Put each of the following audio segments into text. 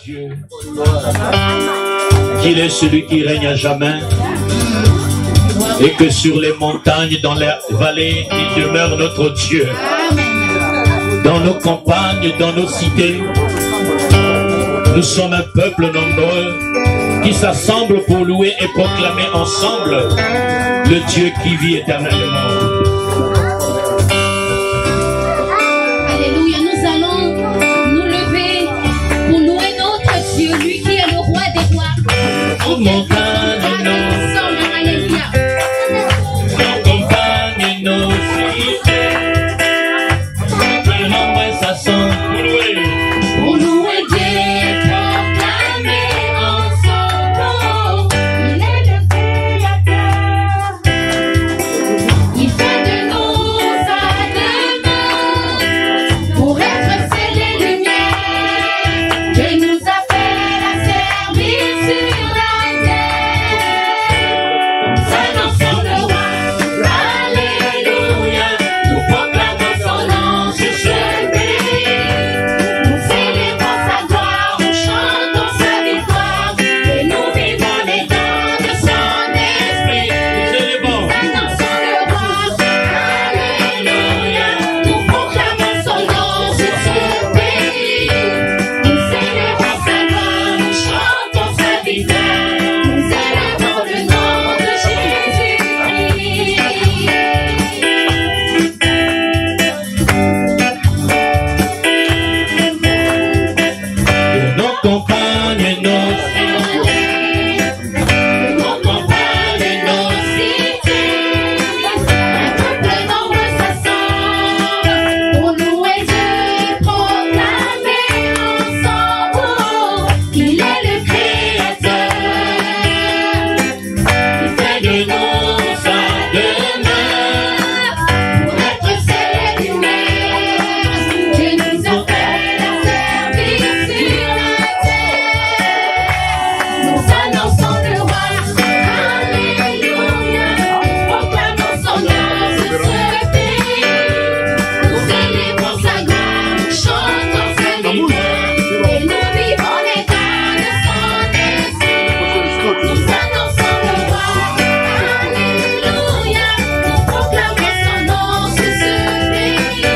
Dieu, qu'il est celui qui règne à jamais, et que sur les montagnes, dans les vallées, il demeure notre Dieu. Dans nos campagnes, dans nos cités, nous sommes un peuple nombreux qui s'assemble pour louer et proclamer ensemble le Dieu qui vit éternellement. Alléluia, nous allons nous lever pour louer notre Dieu, lui qui est le roi des rois. Nos montagnes, nos campagnes, nos cités, le nombre et sa sang pour louer. Pour louer Dieu, proclamer ensemble, il est le Créateur. Il fait de nous sa demeure pour être ciel et lumière. Dieu nous appelle à servir sur la terre. Nous annonçons le roi, alléluia. Nous proclamons son nom sur ce pays. Nous célébrons sa gloire, nous chantons sa victoire, et nous vivons les dons de son esprit. Nous célébrons. Nous annonçons le roi, alléluia. Nous proclamons son nom sur ce pays. Nous célébrons sa gloire, nous chantons sa victoire, nous célébrons le nom de Jésus-Christ. De nos campagnes et nos Nos campagnes et nos cités, un peuple nombreux s'assemble pour louer Dieu, proclamer ensemble qu'il est le Créateur. Il fait de nous sa demeure pour être ciel et lumière. Dieu nous appelle à servir sur la terre. Nous annonçons le roi, alléluia. Proclamons son nom sur ce pays. Nous célébrons sa gloire, nous chantons sa victoire, et nous vivons les dons de son esprit. Nous annonçons le roi, alléluia. Nous proclamons son nom sur ce pays.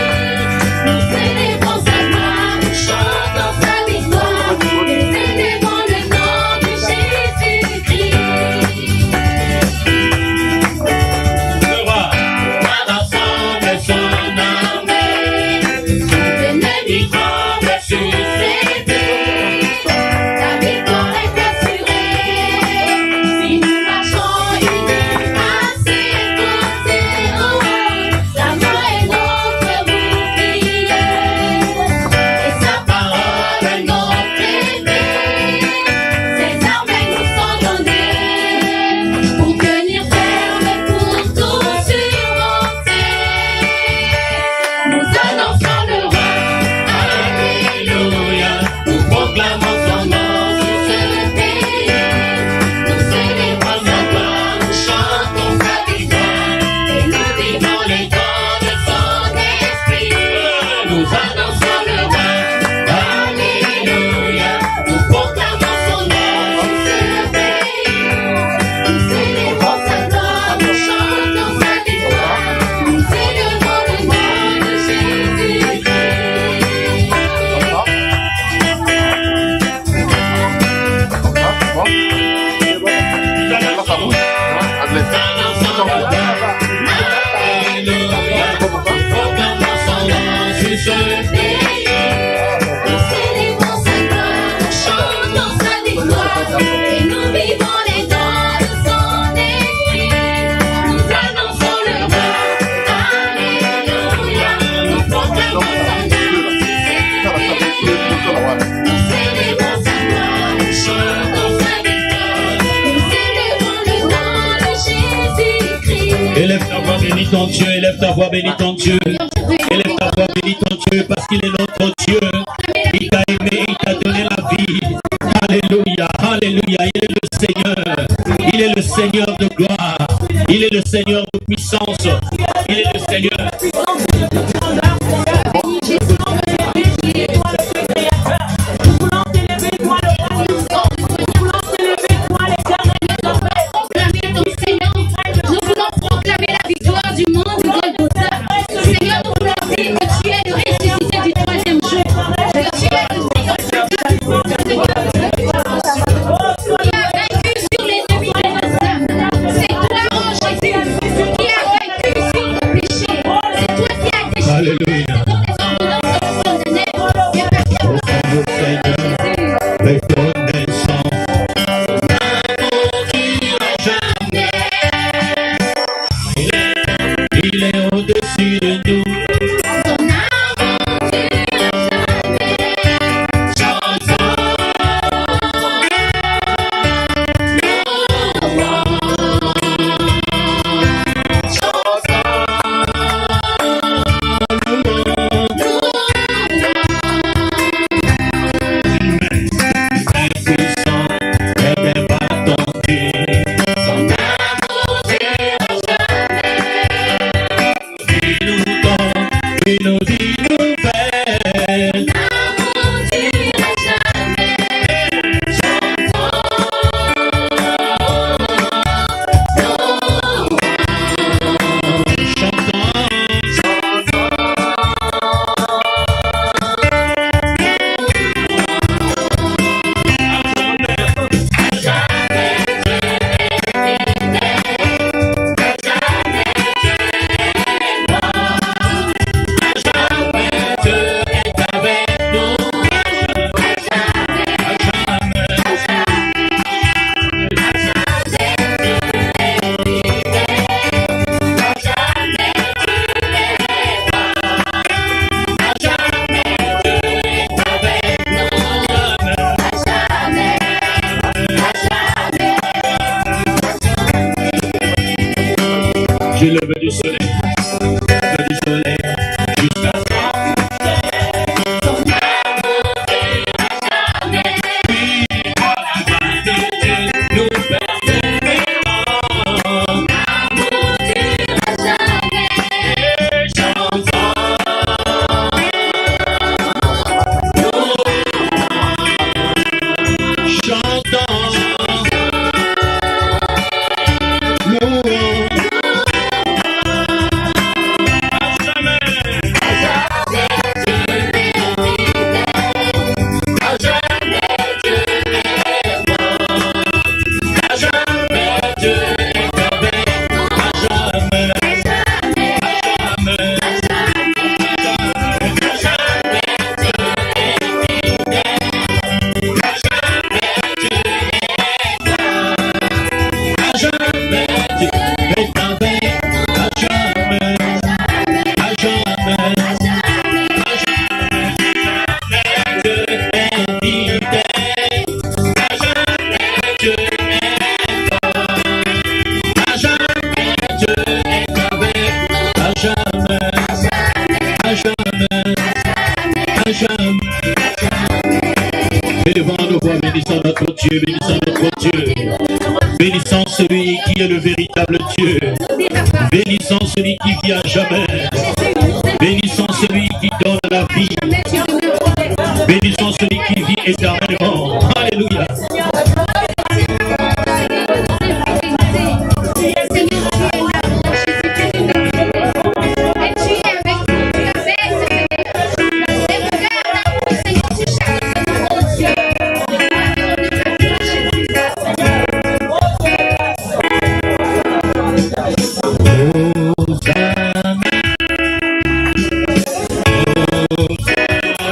Nous célébrons sa gloire, nous chantons sa victoire, et célébrons le nom de Jésus-Christ. le roi. Ensemble son armée, l'ennemi tremble sur ses pieds. La victoire est assurée si nous marchons unis à ses côtés. La mort est notre bouclier et sa parole est notre épée. Ses armées nous sont données pour tenir ferme et pour tout surmonter. Nous annonçons le roi, alléluia. Nous proclamons son nom sur ce pays. Nous célébrons sa gloire, nous chantons sa victoire, et nous vivons les dons de son esprit. Nous annonçons le roi, alléluia. Nous proclamons son nom sur ce pays. Nous célébrons sa gloire, nous chantons sa victoire, nous célébrons le nom de Jésus-Christ. Et nous vivons les dons de son esprit. Nous annonçons le roi, alléluia. Nous proclamons son nom sur ce pays. Nous célébrons sa gloire, nous chantons sa victoire, nous célébrons le nom de Jésus-Christ. Élève ta voix, bénis ton Dieu, élève ta voix, bénis ton Dieu. Élève ta voix, bénis ton Dieu, parce qu'il est notre Dieu. Il t'a aimé, il t'a donné la vie. Alléluia, alléluia, il est le Seigneur. Il est le Seigneur de gloire. Il est le Seigneur de puissance. Il est le Seigneur. Jésus, Je le veux du soleil. Le du soleil. Jusqu'à Dieu, bénissons notre Dieu, bénissons celui qui est le véritable Dieu, bénissons celui qui vit à jamais, bénissons celui qui donne la vie, bénissons celui qui vit éternellement. Alléluia.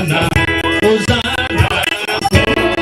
Hosanna, Hosanna.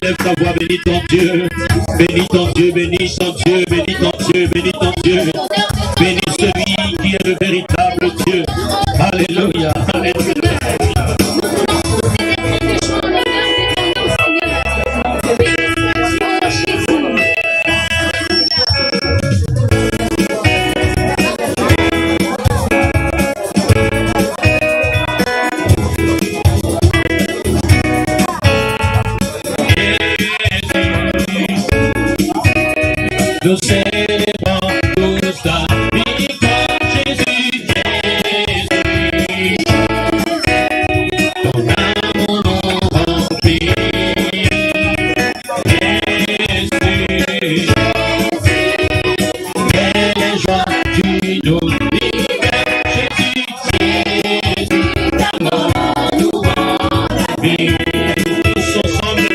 Élève ta voix, bénis ton Dieu. Bénis ton Dieu, bénis ton Dieu, bénis ton Dieu, bénis ton Dieu. Bénis celui qui est le véritable Dieu. Alléluia, alléluia. Nous célébrons tous ta victoire, Jésus, Jésus. Ton amour nous remplit. Jésus, quelle joie tu nous libères. Jésus, Jésus, ta mort nous rend la vie. Tous ensemble,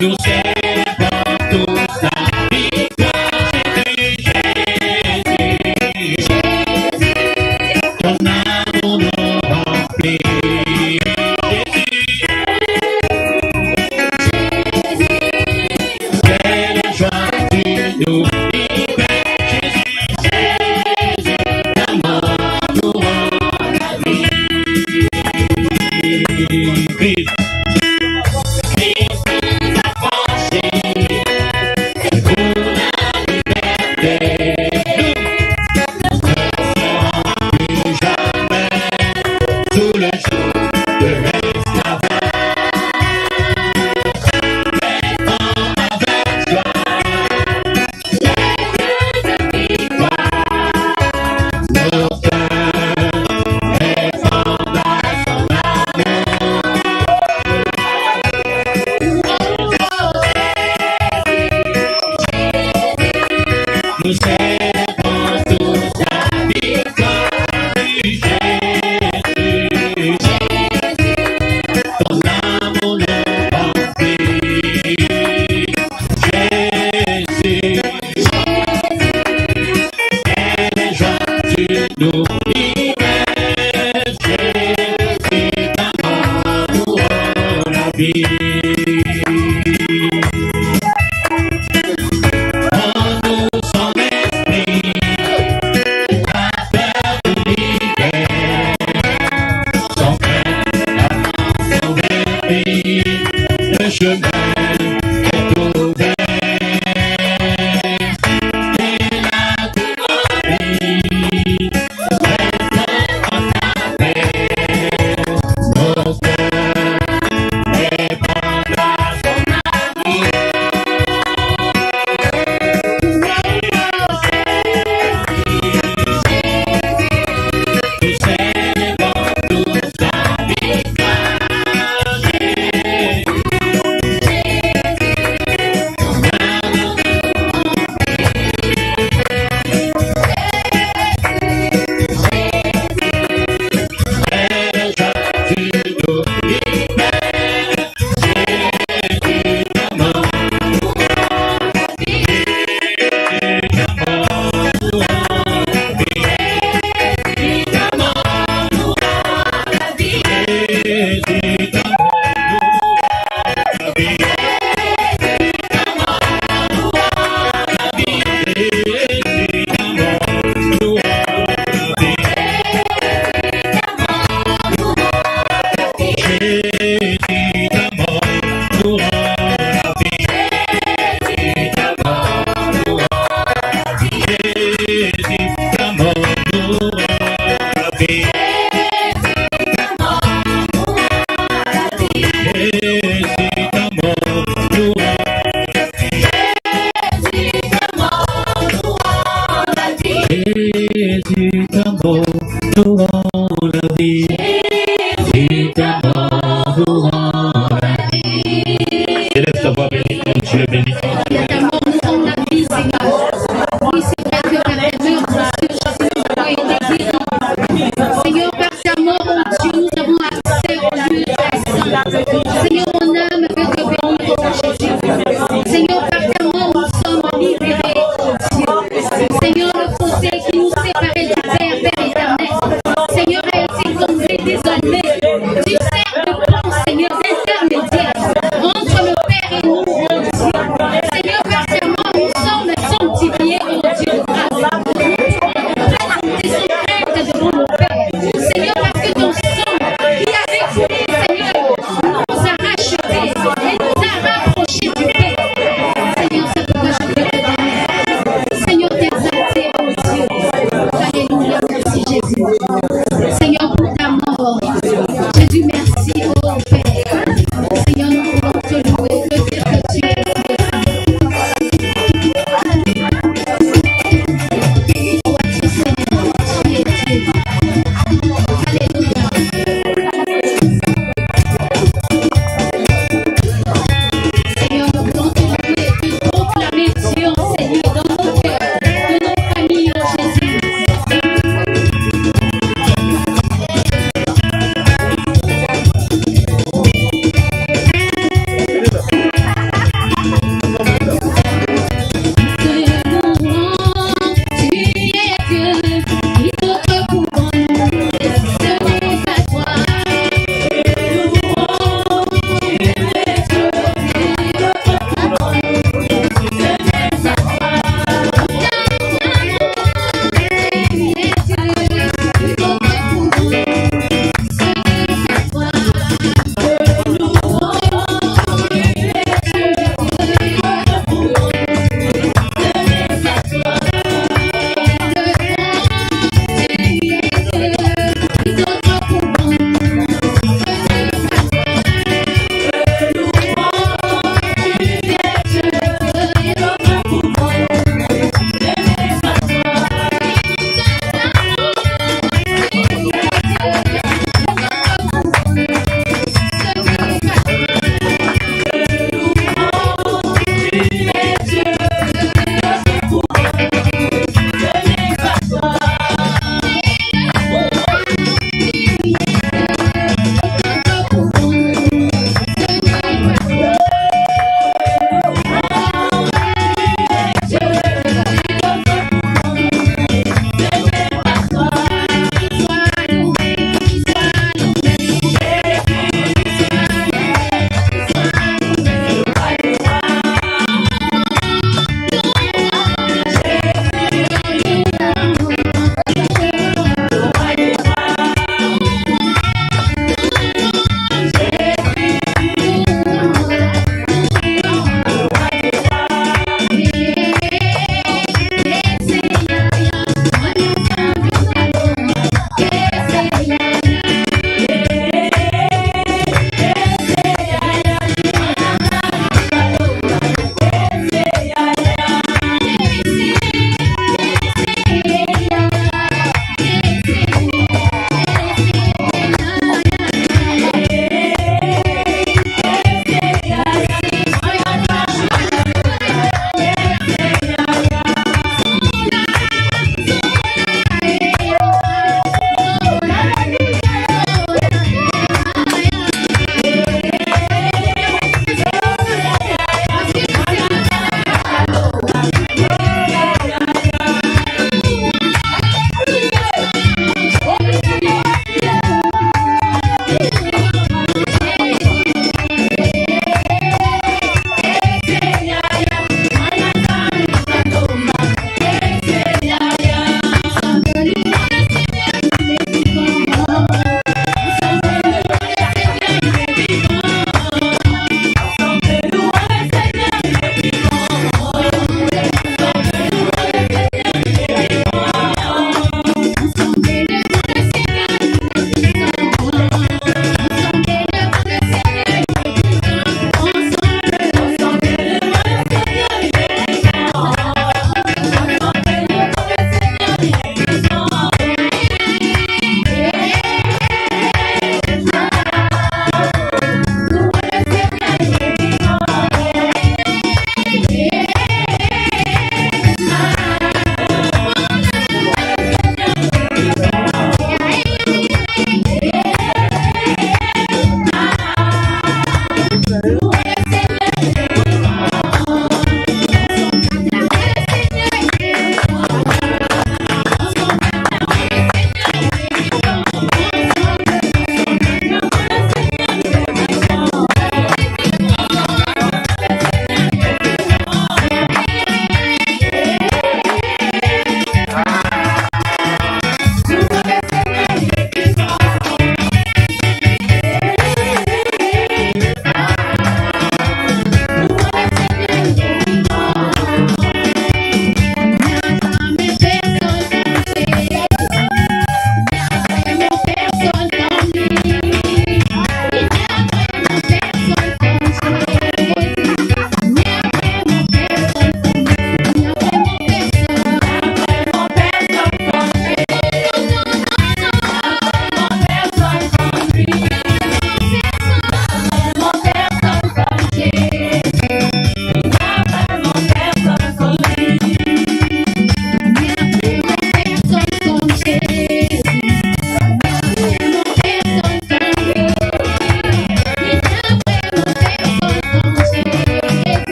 nous célébrons tous ta victoire, Jésus, Jésus. Ton amour nous remplit. Jésus, quelle joie tu nous libères. Jésus, Jésus, ta mort nous rend la vie. Christ. Nous célébrons tous la victoire du Jésus. Ton amour nous remplit. Jésus, quelle joie tu nous libères. Jésus, ta mort nous rend la vie. Le chemin est ouvert et la vie reste en ta paix. Nos cœurs répondent à son amour. Nous célébrons tous la victoire. Jésus, ta mort nous rend la vie. Jésus, ta mort nous rend la vie. Élève ta voix, bénis ton Dieu, bénis ton Dieu. Ta mort nous rend la vie, Seigneur. Oui, c'est vrai que ta demeure, Jésus, a été guéri. Seigneur, par ta mort, oh Dieu, nous avons accès au lieu très saint. Seigneur, mon âme veut te bénir, oh Jésus. Seigneur, par ta mort, nous sommes libérés, oh Dieu. Seigneur, le fossé qui nous séparait du Père, Père éternel, Seigneur, a été comblé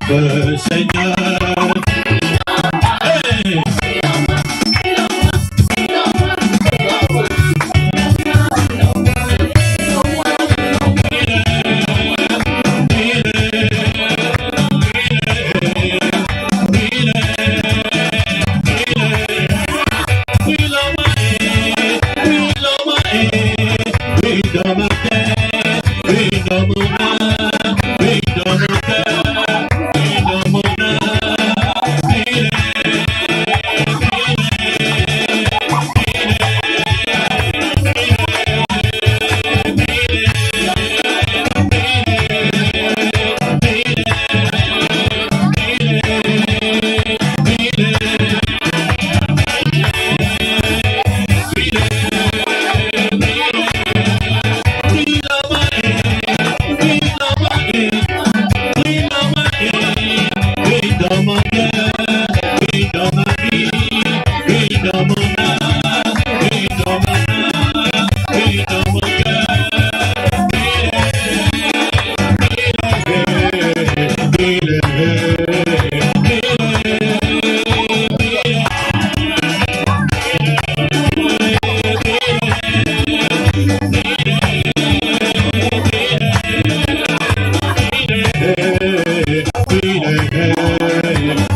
notre Seigneur. Hey!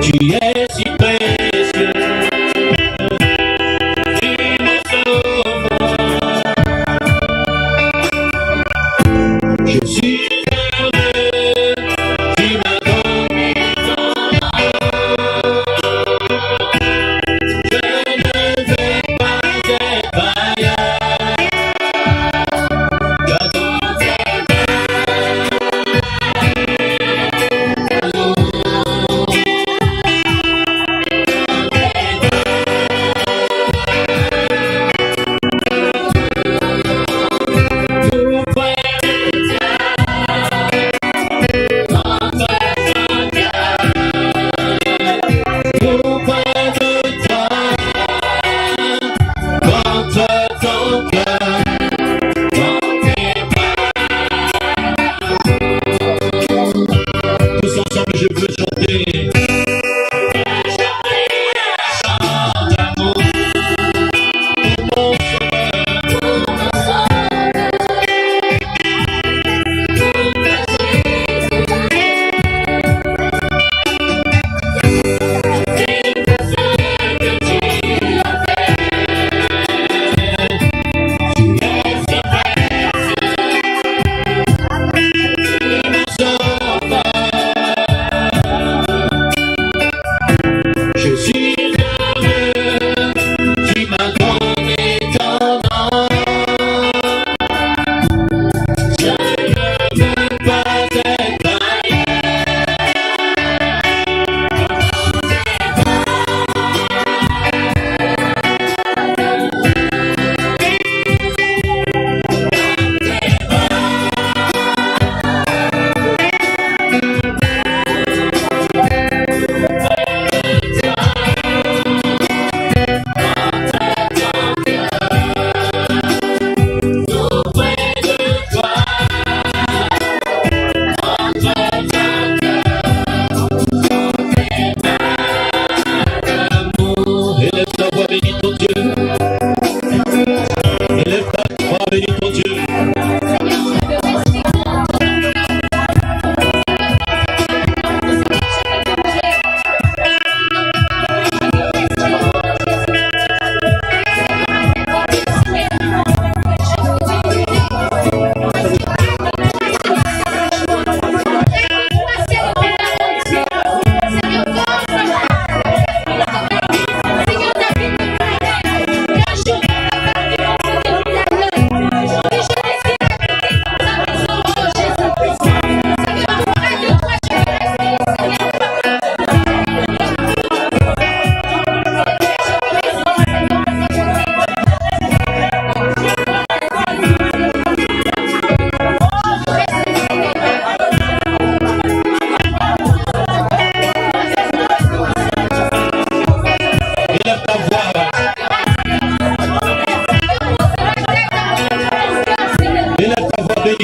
Tu es si précieux, tu me sauves. Je suis heureux, tu m'as donné ton amour. Je ne vais pas être ailleurs. J'adore tes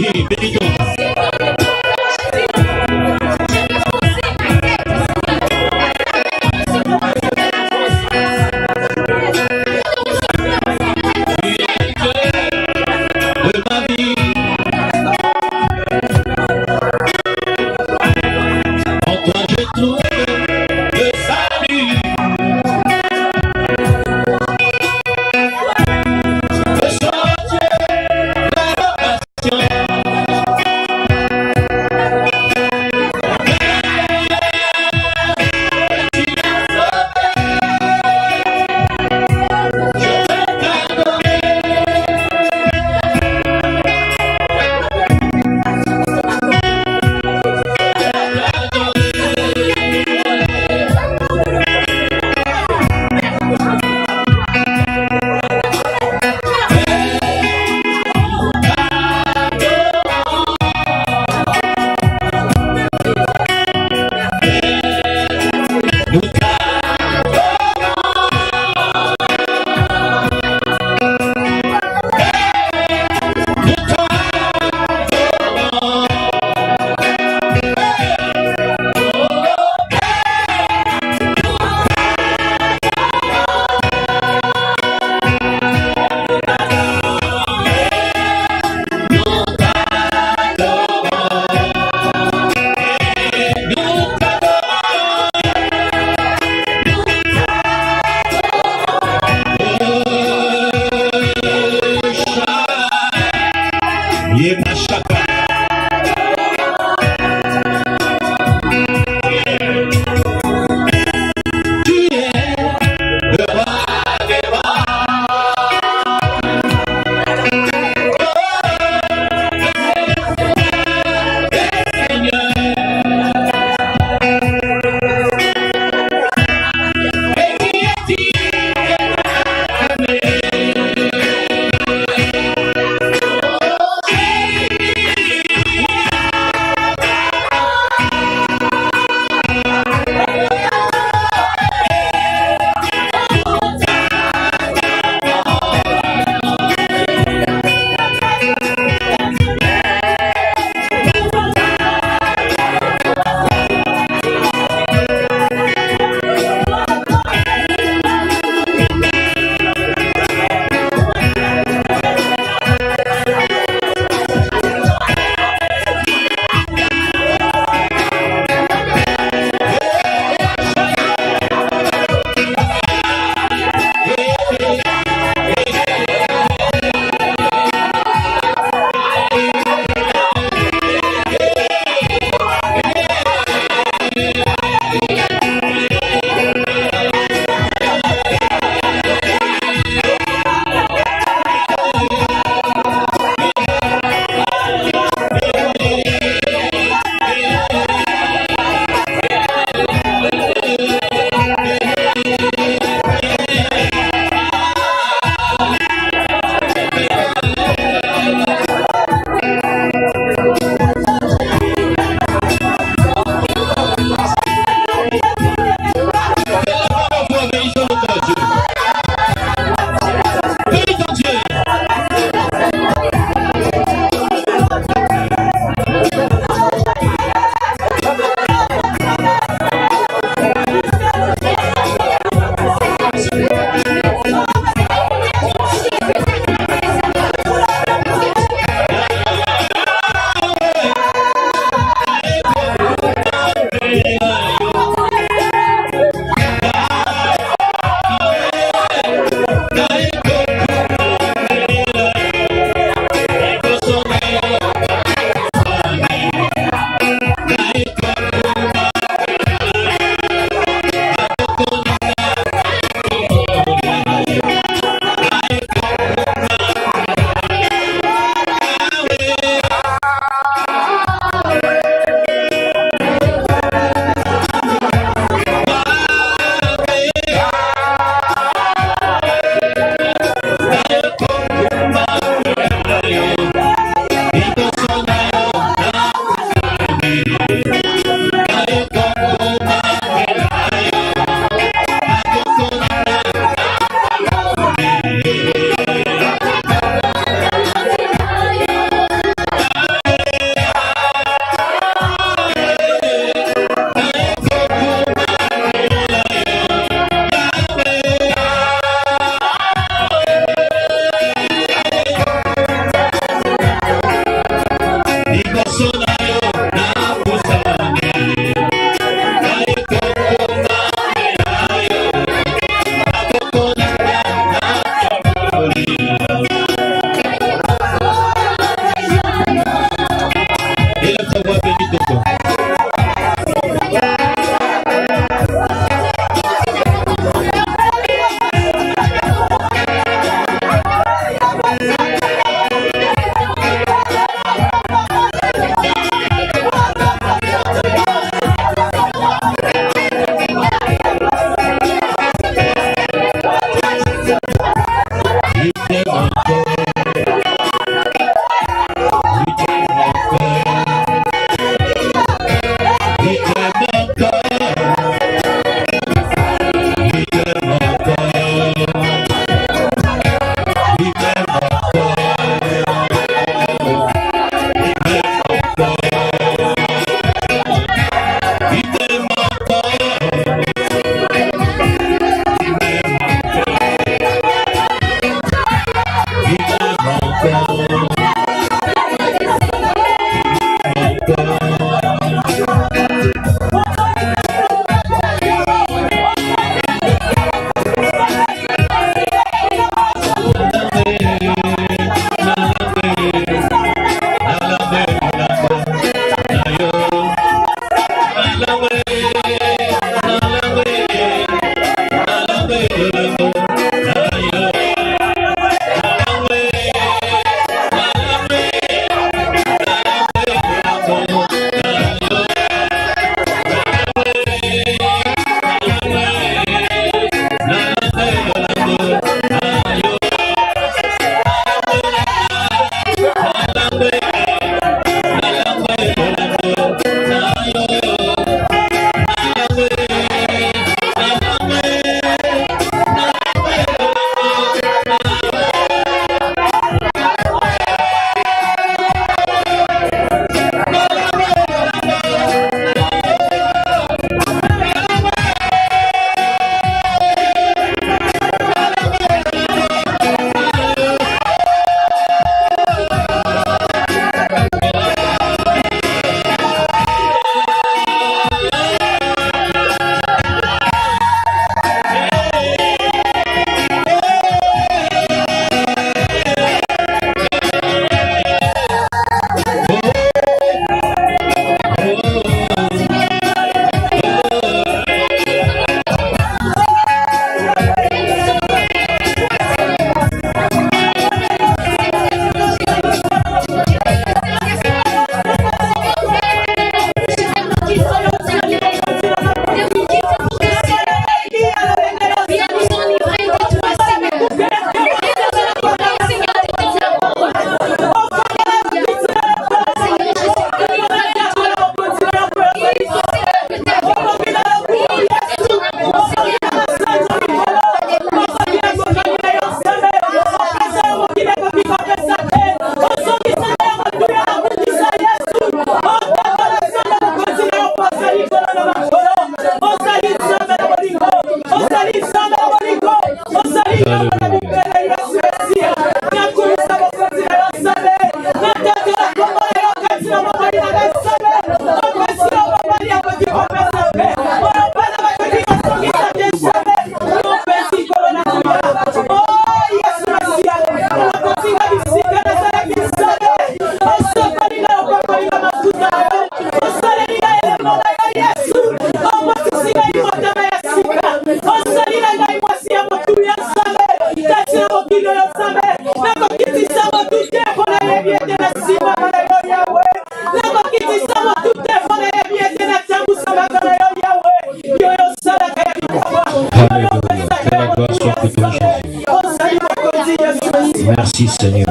Merci Seigneur.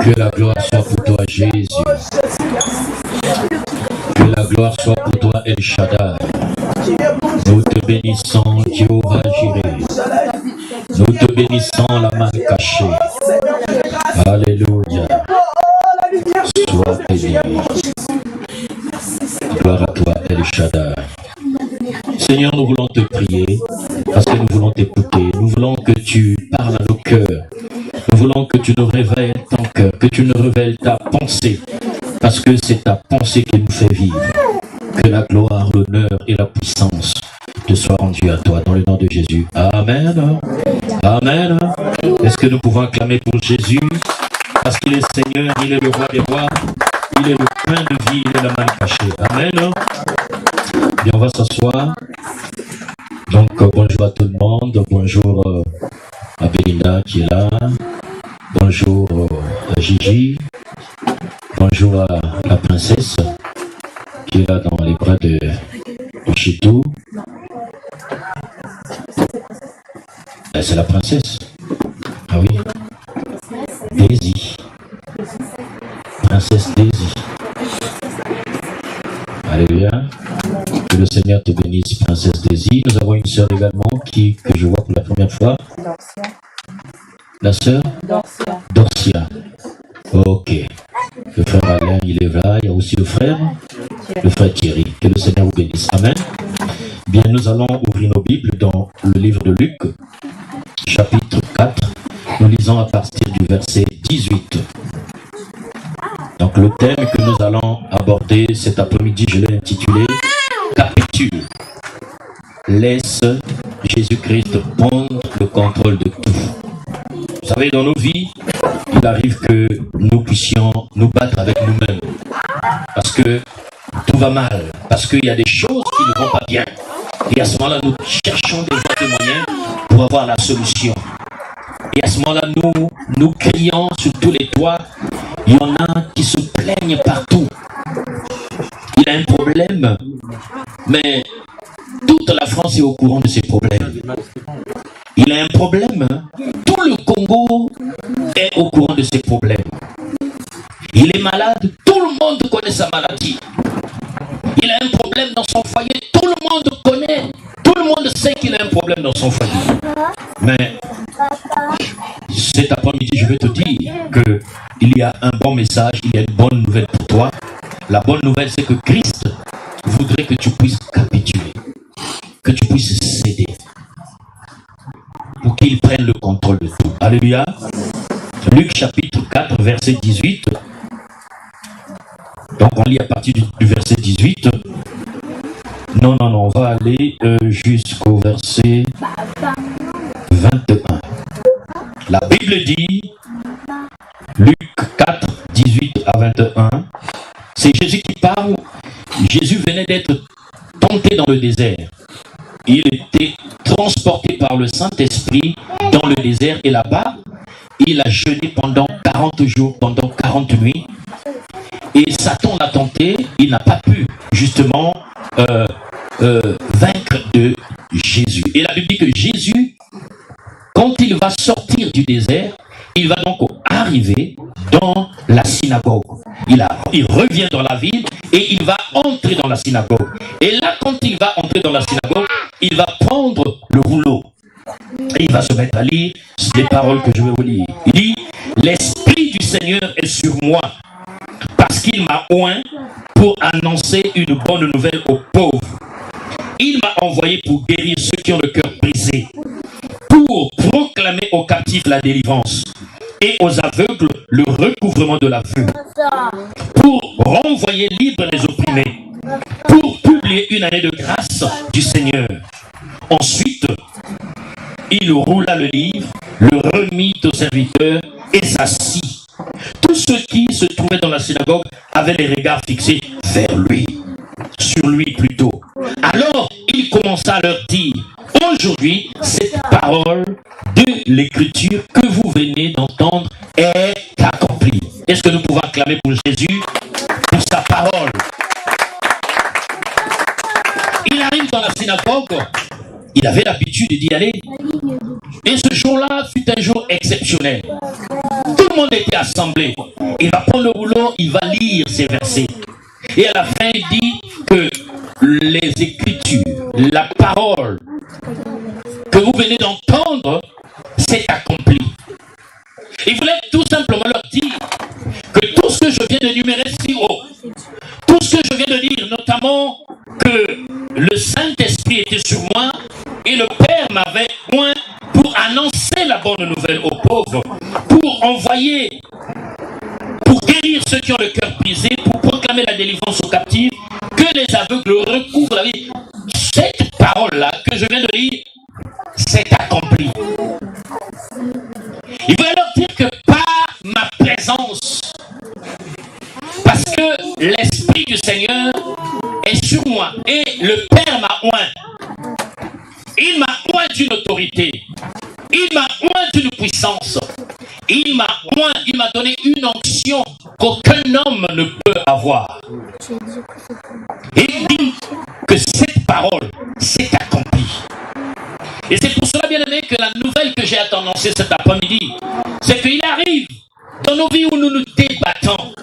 Que la gloire soit pour toi Jésus. Que la gloire soit pour toi El Shaddai. Nous te bénissons Jéhovah Jireh. Nous te bénissons la main cachée. Alléluia. Sois béni. Gloire à toi El Shaddai. Seigneur, nous voulons te prier parce que nous voulons t'écouter. Nous voulons que tu parles à nos cœurs. Nous voulons que tu nous révèles ton cœur, que tu nous révèles ta pensée, parce que c'est ta pensée qui nous fait vivre. Que la gloire, l'honneur et la puissance te soient rendues à toi dans le nom de Jésus. Amen. Amen. Est-ce que nous pouvons acclamer pour Jésus? Parce qu'il est Seigneur, il est le roi des rois, il est le pain de vie, il est la main cachée. Amen. Bien, on va s'asseoir. Donc, bonjour à tout le monde. Bonjour à Belinda qui est là. Bonjour à Gigi. Bonjour à la princesse qui est là dans les bras de Chitou. C'est la princesse. Ah oui. Daisy. Princesse Daisy. Alléluia. Que le Seigneur te bénisse, princesse Daisy. Nous avons une sœur également que je vois pour la première fois. La sœur Dorcia. Ok. Le frère Alain, il est là. Il y a aussi le frère Thierry. Que le Seigneur vous bénisse. Amen. Bien, nous allons ouvrir nos Bibles dans le livre de Luc, chapitre 4. Nous lisons à partir du verset 18. Donc, le thème que nous allons aborder cet après-midi, je l'ai intitulé « Capitule ». Laisse Jésus-Christ prendre le contrôle de tout. Vous savez, dans nos vies, il arrive que nous puissions nous battre avec nous-mêmes. Parce que tout va mal. Parce qu'il y a des choses qui ne vont pas bien. Et à ce moment-là, nous cherchons des voies de moyens pour avoir la solution. Et à ce moment-là, nous crions sur tous les toits. Il y en a qui se plaignent partout. Il a un problème, mais toute la France est au courant de ses problèmes. Il a un problème, tout le Congo est au courant de ses problèmes. Il est malade, tout le monde connaît sa maladie. Il a un problème dans son foyer, tout le monde connaît, tout le monde sait qu'il a un problème dans son foyer. Mais cet après-midi, je vais te dire qu'il y a un bon message, il y a une bonne nouvelle pour toi. La bonne nouvelle, c'est que Christ voudrait que tu puisses capituler, que tu puisses céder, pour qu'il prenne le contrôle de tout. Alléluia. Luc chapitre 4, verset 18. Donc on lit à partir du verset 18. Non, on va aller jusqu'au verset 21. La Bible dit, Luc 4, 18 à 21, c'est Jésus qui parle. Jésus venait d'être tenté dans le désert. Il était transporté par le Saint-Esprit dans le désert et là-bas, il a jeûné pendant 40 jours, pendant 40 nuits. Et Satan l'a tenté, il n'a pas pu justement vaincre de Jésus. Et la Bible dit que Jésus, quand il va sortir du désert, il va donc arriver dans la synagogue. Il revient dans la ville et il va entrer dans la synagogue. Et là, quand il va entrer dans la synagogue, il va prendre le rouleau. Et il va se mettre à lire les paroles que je vais vous lire. Il dit, « L'Esprit du Seigneur est sur moi, parce qu'il m'a oint pour annoncer une bonne nouvelle aux pauvres. Il m'a envoyé pour guérir ceux qui ont le cœur brisé, pour proclamer aux captifs la délivrance et aux aveugles le recouvrement de la vue, pour renvoyer libres les opprimés, pour publier une année de grâce du Seigneur. » Ensuite, il roula le livre, le remit au serviteur et s'assit. Tous ceux qui se trouvaient dans la synagogue avaient les regards fixés vers lui, sur lui plutôt. Alors il commença à leur dire, « Ô aujourd'hui, cette parole de l'Écriture que vous venez d'entendre est accomplie. Est-ce que nous pouvons acclamer pour Jésus, pour sa parole? Il arrive dans la synagogue, il avait l'habitude d'y aller. Et ce jour-là fut un jour exceptionnel. Tout le monde était assemblé. Il va prendre le rouleau, il va lire ces versets. Et à la fin, il dit que les Écritures, la parole que vous venez d'entendre, s'est accomplie. Il voulait tout simplement leur dire que tout ce que je viens d'énumérer si haut, tout ce que je viens de dire, notamment que le Saint-Esprit était sur moi et le Père m'avait oint pour annoncer la bonne nouvelle aux pauvres, pour envoyer, pour guérir ceux qui ont le cœur brisé, pour proclamer la délivrance aux captifs, que les aveugles recouvrent la vie. Cette parole-là que je viens de lire, c'est accompli. Il voulait leur dire que par ma présence, parce que l'Esprit du Seigneur est sur moi et le Père m'a oint. Il m'a oint d'une autorité. Il m'a oint d'une puissance. Il m'a oint, il m'a donné une onction qu'aucun homme ne peut avoir. Et il dit que cette parole s'est accomplie. Et c'est pour cela, bien aimé, que la nouvelle que j'ai à t'annoncer cet après-midi, c'est qu'il arrive dans nos vies où nous nous débattons.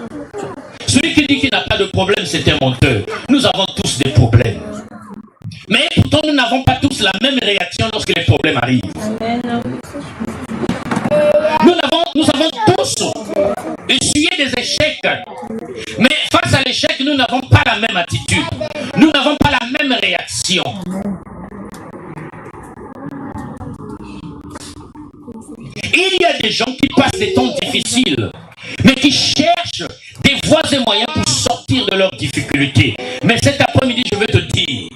Celui qui dit qu'il n'a pas de problème, c'est un menteur. Nous avons tous des problèmes. Mais pourtant, nous n'avons pas tous la même réaction lorsque les problèmes arrivent. Nous avons tous essuyé des échecs. Mais face à l'échec, nous n'avons pas la même attitude. Nous n'avons pas la même réaction. Il y a des gens qui passent des temps difficiles, mais qui cherchent des voies et moyens pour sortir de leurs difficultés. Mais cet après-midi, je vais te dire,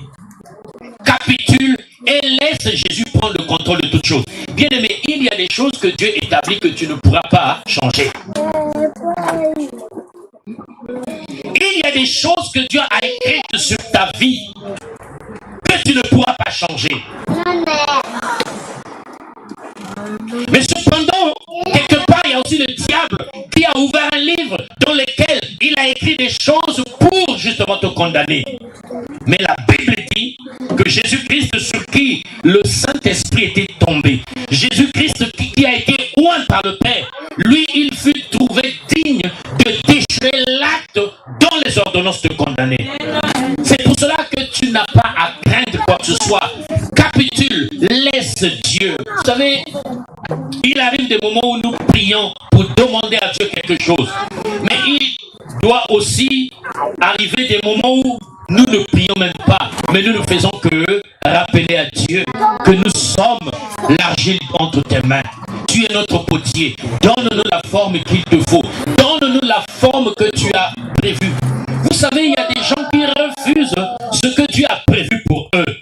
capitule et laisse Jésus prendre le contrôle de toutes choses. Bien aimé, il y a des choses que Dieu établit que tu ne pourras pas changer. Il y a des choses que Dieu a écrites sur ta vie que tu ne pourras pas changer. Mais cependant, quelque part, il y a aussi le diable qui a ouvert un livre dans lequel il a écrit des choses pour justement te condamner. Mais la Bible dit que Jésus-Christ sur qui le Saint-Esprit était tombé, Jésus-Christ qui a été oint par le Père, lui, il fut trouvé digne de déjouer l'acte dont les ordonnances te condamnaient. C'est pour cela que tu n'as pas à craindre quoi que ce soit. Capitule, laisse Dieu. Vous savez, il arrive des moments où nous prions pour demander à Dieu quelque chose. Mais il doit aussi arriver des moments où nous ne prions même pas, mais nous ne faisons que rappeler à Dieu que nous sommes l'argile entre tes mains. Tu es notre potier. Donne-nous la forme qu'il te faut. Donne-nous la forme que tu as prévue. Vous savez, il y a des gens qui refusent ce que Dieu a prévu pour eux.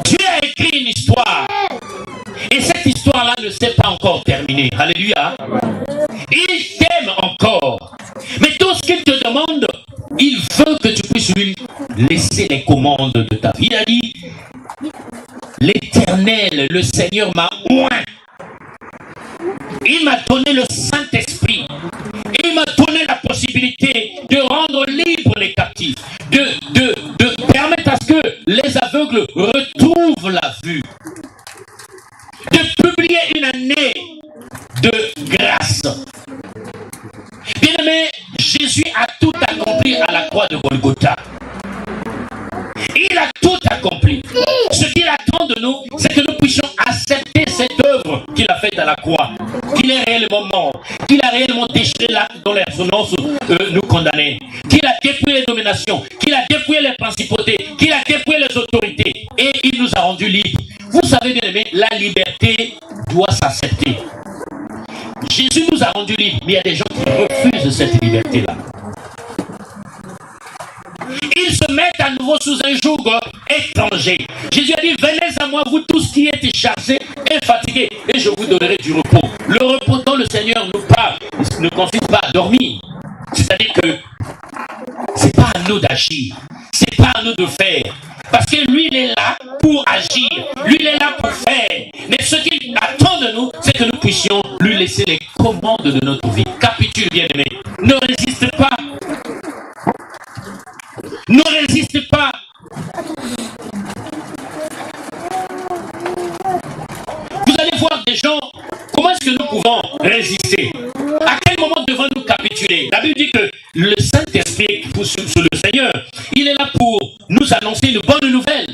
Dieu a écrit une histoire. Et cette histoire-là ne s'est pas encore terminée. Alléluia. Il t'aime encore. Mais tout ce qu'il te demande, il veut que tu puisses lui laisser les commandes de ta vie. Il a dit, l'Éternel, le Seigneur m'a oint. Il m'a donné le Saint-Esprit. Il m'a donné la possibilité de rendre libres les captifs. De permettre à ce que les aveugles retrouvent la vue. De publier une année de grâce. Bien-aimé, Jésus a tout accompli à la croix de Golgotha. Il a tout accompli. Ce qu'il attend de nous, c'est que nous puissions accepter cette œuvre qu'il a faite à la croix. Qu'il est réellement mort. Qu'il a réellement déchiré l'acte dont les ordonnances nous condamnaient. Qu'il a dépouillé les dominations. Qu'il a dépouillé les principautés. Qu'il a dépouillé les autorités. Et il nous a rendus libres. Vous savez bien aimé, la liberté doit s'accepter. Jésus nous a rendus libres, mais il y a des gens qui refusent cette liberté-là. Ils se mettent à nouveau sous un joug étranger. Jésus a dit, venez à moi, vous tous qui êtes chargés et fatigués, et je vous donnerai du repos. Le repos dont le Seigneur nous parle ne consiste pas à dormir. C'est-à-dire que c'est pas à nous d'agir, c'est pas à nous de faire. Parce que lui, il est là pour agir. Lui, il est là pour faire. Mais ce qu'il attend de nous, c'est que nous puissions lui laisser les commandes de notre vie. Capitule, bien-aimé. Ne résiste pas. Ne résiste pas. Vous allez voir des gens, comment est-ce que nous pouvons résister? À quel moment devons-nous capituler? La Bible dit que le Saint-Esprit sous le Seigneur, il est là pour nous annoncer une bonne nouvelle.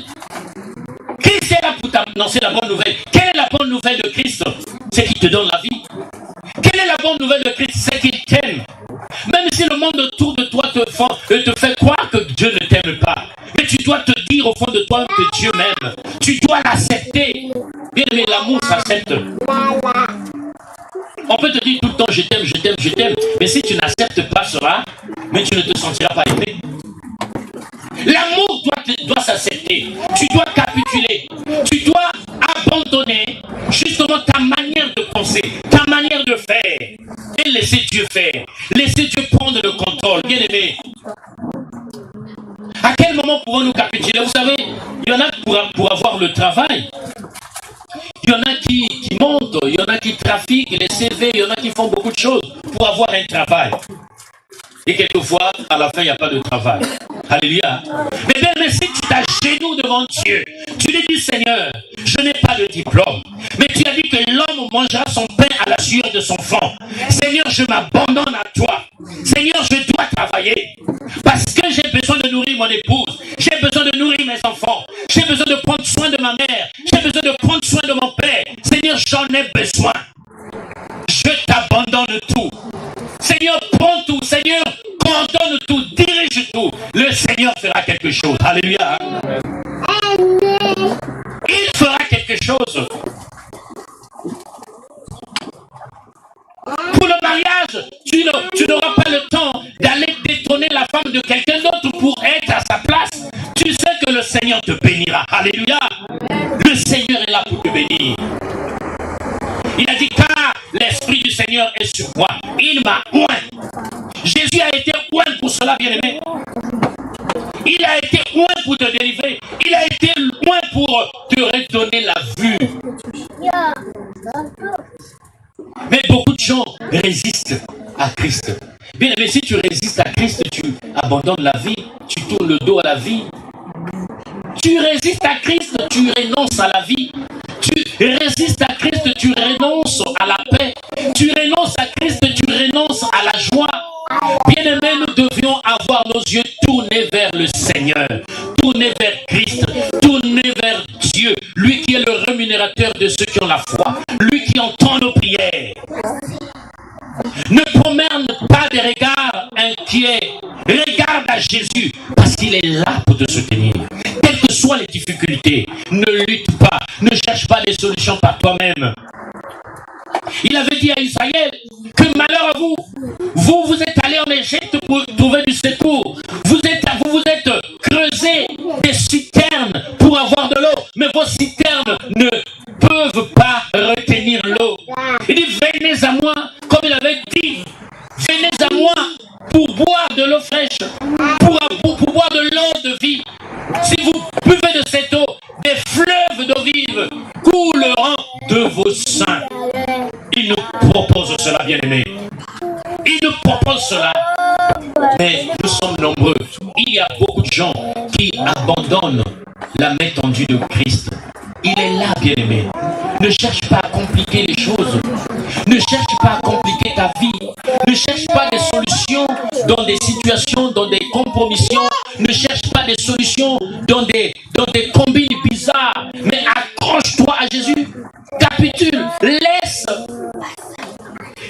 Christ est là pour t'annoncer la bonne nouvelle. Quelle est la bonne nouvelle de Christ? C'est qu'il te donne la vie. Quelle est la bonne nouvelle de Christ? C'est qu'il t'aime. Même si le monde autour de toi te fait croire que Dieu ne t'aime pas. Mais tu dois te dire au fond de toi que Dieu m'aime. Tu dois l'accepter. Bien aimé, l'amour s'accepte. On peut te dire tout le temps je t'aime, je t'aime, je t'aime. Mais si tu n'acceptes pas cela, mais tu ne te sentiras pas aimé. L'amour doit s'accepter. Tu dois capituler. Tu dois abandonner justement ta manière de penser, ta manière de faire. Et laisser Dieu faire. Laisser Dieu prendre le contrôle. Bien aimé. À quel moment pouvons-nous capituler? Vous savez, il y en a pour avoir le travail. Il y en a qui montent, il y en a qui trafiquent les CV, il y en a qui font beaucoup de choses pour avoir un travail. Et quelquefois, à la fin, il n'y a pas de travail. Alléluia. Mais si tu t'agenouilles devant Dieu, tu lui dis, Seigneur, je n'ai pas de diplôme. Mais tu as dit que l'homme mangera son pain à la sueur de son front. Seigneur, je m'abandonne à toi. Seigneur, je dois travailler. Parce que j'ai besoin de nourrir mon épouse. J'ai besoin de nourrir mes enfants. J'ai besoin de prendre soin de ma mère. J'ai besoin de prendre soin de mon père. Seigneur, j'en ai besoin. Je t'abandonne tout. Seigneur, prends tout. Seigneur, coordonne tout. Dirige tout. Le Seigneur fera quelque chose. Alléluia. Il fera quelque chose. Pour le mariage, tu n'auras pas le temps d'aller détrôner la femme de quelqu'un d'autre pour être à sa place. Tu sais que le Seigneur te bénira. Alléluia. Le Seigneur est là pour te bénir. Il a dit, car l'Esprit du Seigneur est sur moi. Il m'a oint. Jésus a été oint pour cela, bien-aimé. Il a été oint pour te délivrer. Il a été oint pour te redonner la vue. Mais beaucoup de gens résistent à Christ. Bien-aimé, si tu résistes à Christ, tu abandonnes la vie, tu tournes le dos à la vie. Tu résistes à Christ, tu renonces à la vie. Tu résistes à Christ, tu renonces à la paix. Tu renonces à Christ, tu renonces à la joie. Bien-aimés, nous devions avoir nos yeux tournés vers le Seigneur, tournés vers Christ, tournés vers Dieu, lui qui est le rémunérateur de ceux qui ont la foi, lui qui entend nos prières. Ne promène pas des regards inquiets. Regarde à Jésus, parce qu'il est là pour te soutenir. Quelles que soient les difficultés, ne lutte pas, ne cherche pas des solutions par toi-même. Il avait dit à Israël que malheur à vous, vous êtes allés en Égypte pour trouver du secours. Vous êtes creusé des citernes pour avoir de l'eau, mais vos citernes ne peuvent pas retenir l'eau. Il dit, venez à moi, comme il avait dit, venez à moi pour boire de l'eau fraîche, pour boire de l'eau de vie. Si vous buvez de cette eau, des fleuves d'eau vive couleront de vos seins. Il nous propose cela, bien-aimés. Il nous propose cela. Mais nous sommes nombreux. Il y a beaucoup de gens qui abandonnent la main tendue de Christ. Il est là, bien-aimé. Ne cherche pas à compliquer les choses. Ne cherche pas à compliquer ta vie. Ne cherche pas des solutions dans des situations, dans des compromissions. Ne cherche pas des solutions dans des combines bizarres. Mais accroche-toi à Jésus. Capitule. Laisse.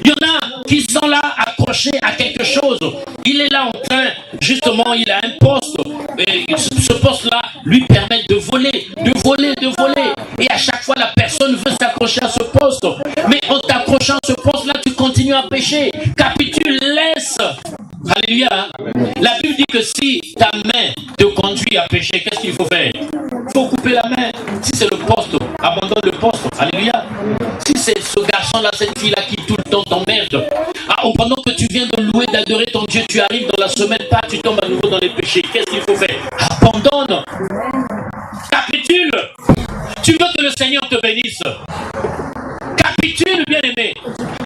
Il y en a qui sont là accrochés à quelque chose. Il est là en train, justement, il a un poste. Et ce poste-là lui permet de voler, de voler, de voler. Et à chaque fois, la personne veut s'accrocher à ce poste. Mais en t'accrochant à ce poste-là, tu continues à pécher. Capitule, laisse. Alléluia. La Bible dit que si ta main te conduit à pécher, qu'est-ce qu'il faut faire? Il faut couper la main. Si c'est le poste, abandonne le poste. Alléluia. Si c'est ce garçon-là, cette fille-là qui tout le temps t'emmerde, pendant que tu viens de louer, d'adorer ton Dieu, tu arrives dans la semaine, tu tombes à nouveau dans les péchés. Qu'est-ce qu'il faut faire? Abandonne. Seigneur te bénisse. Capitule, bien-aimé.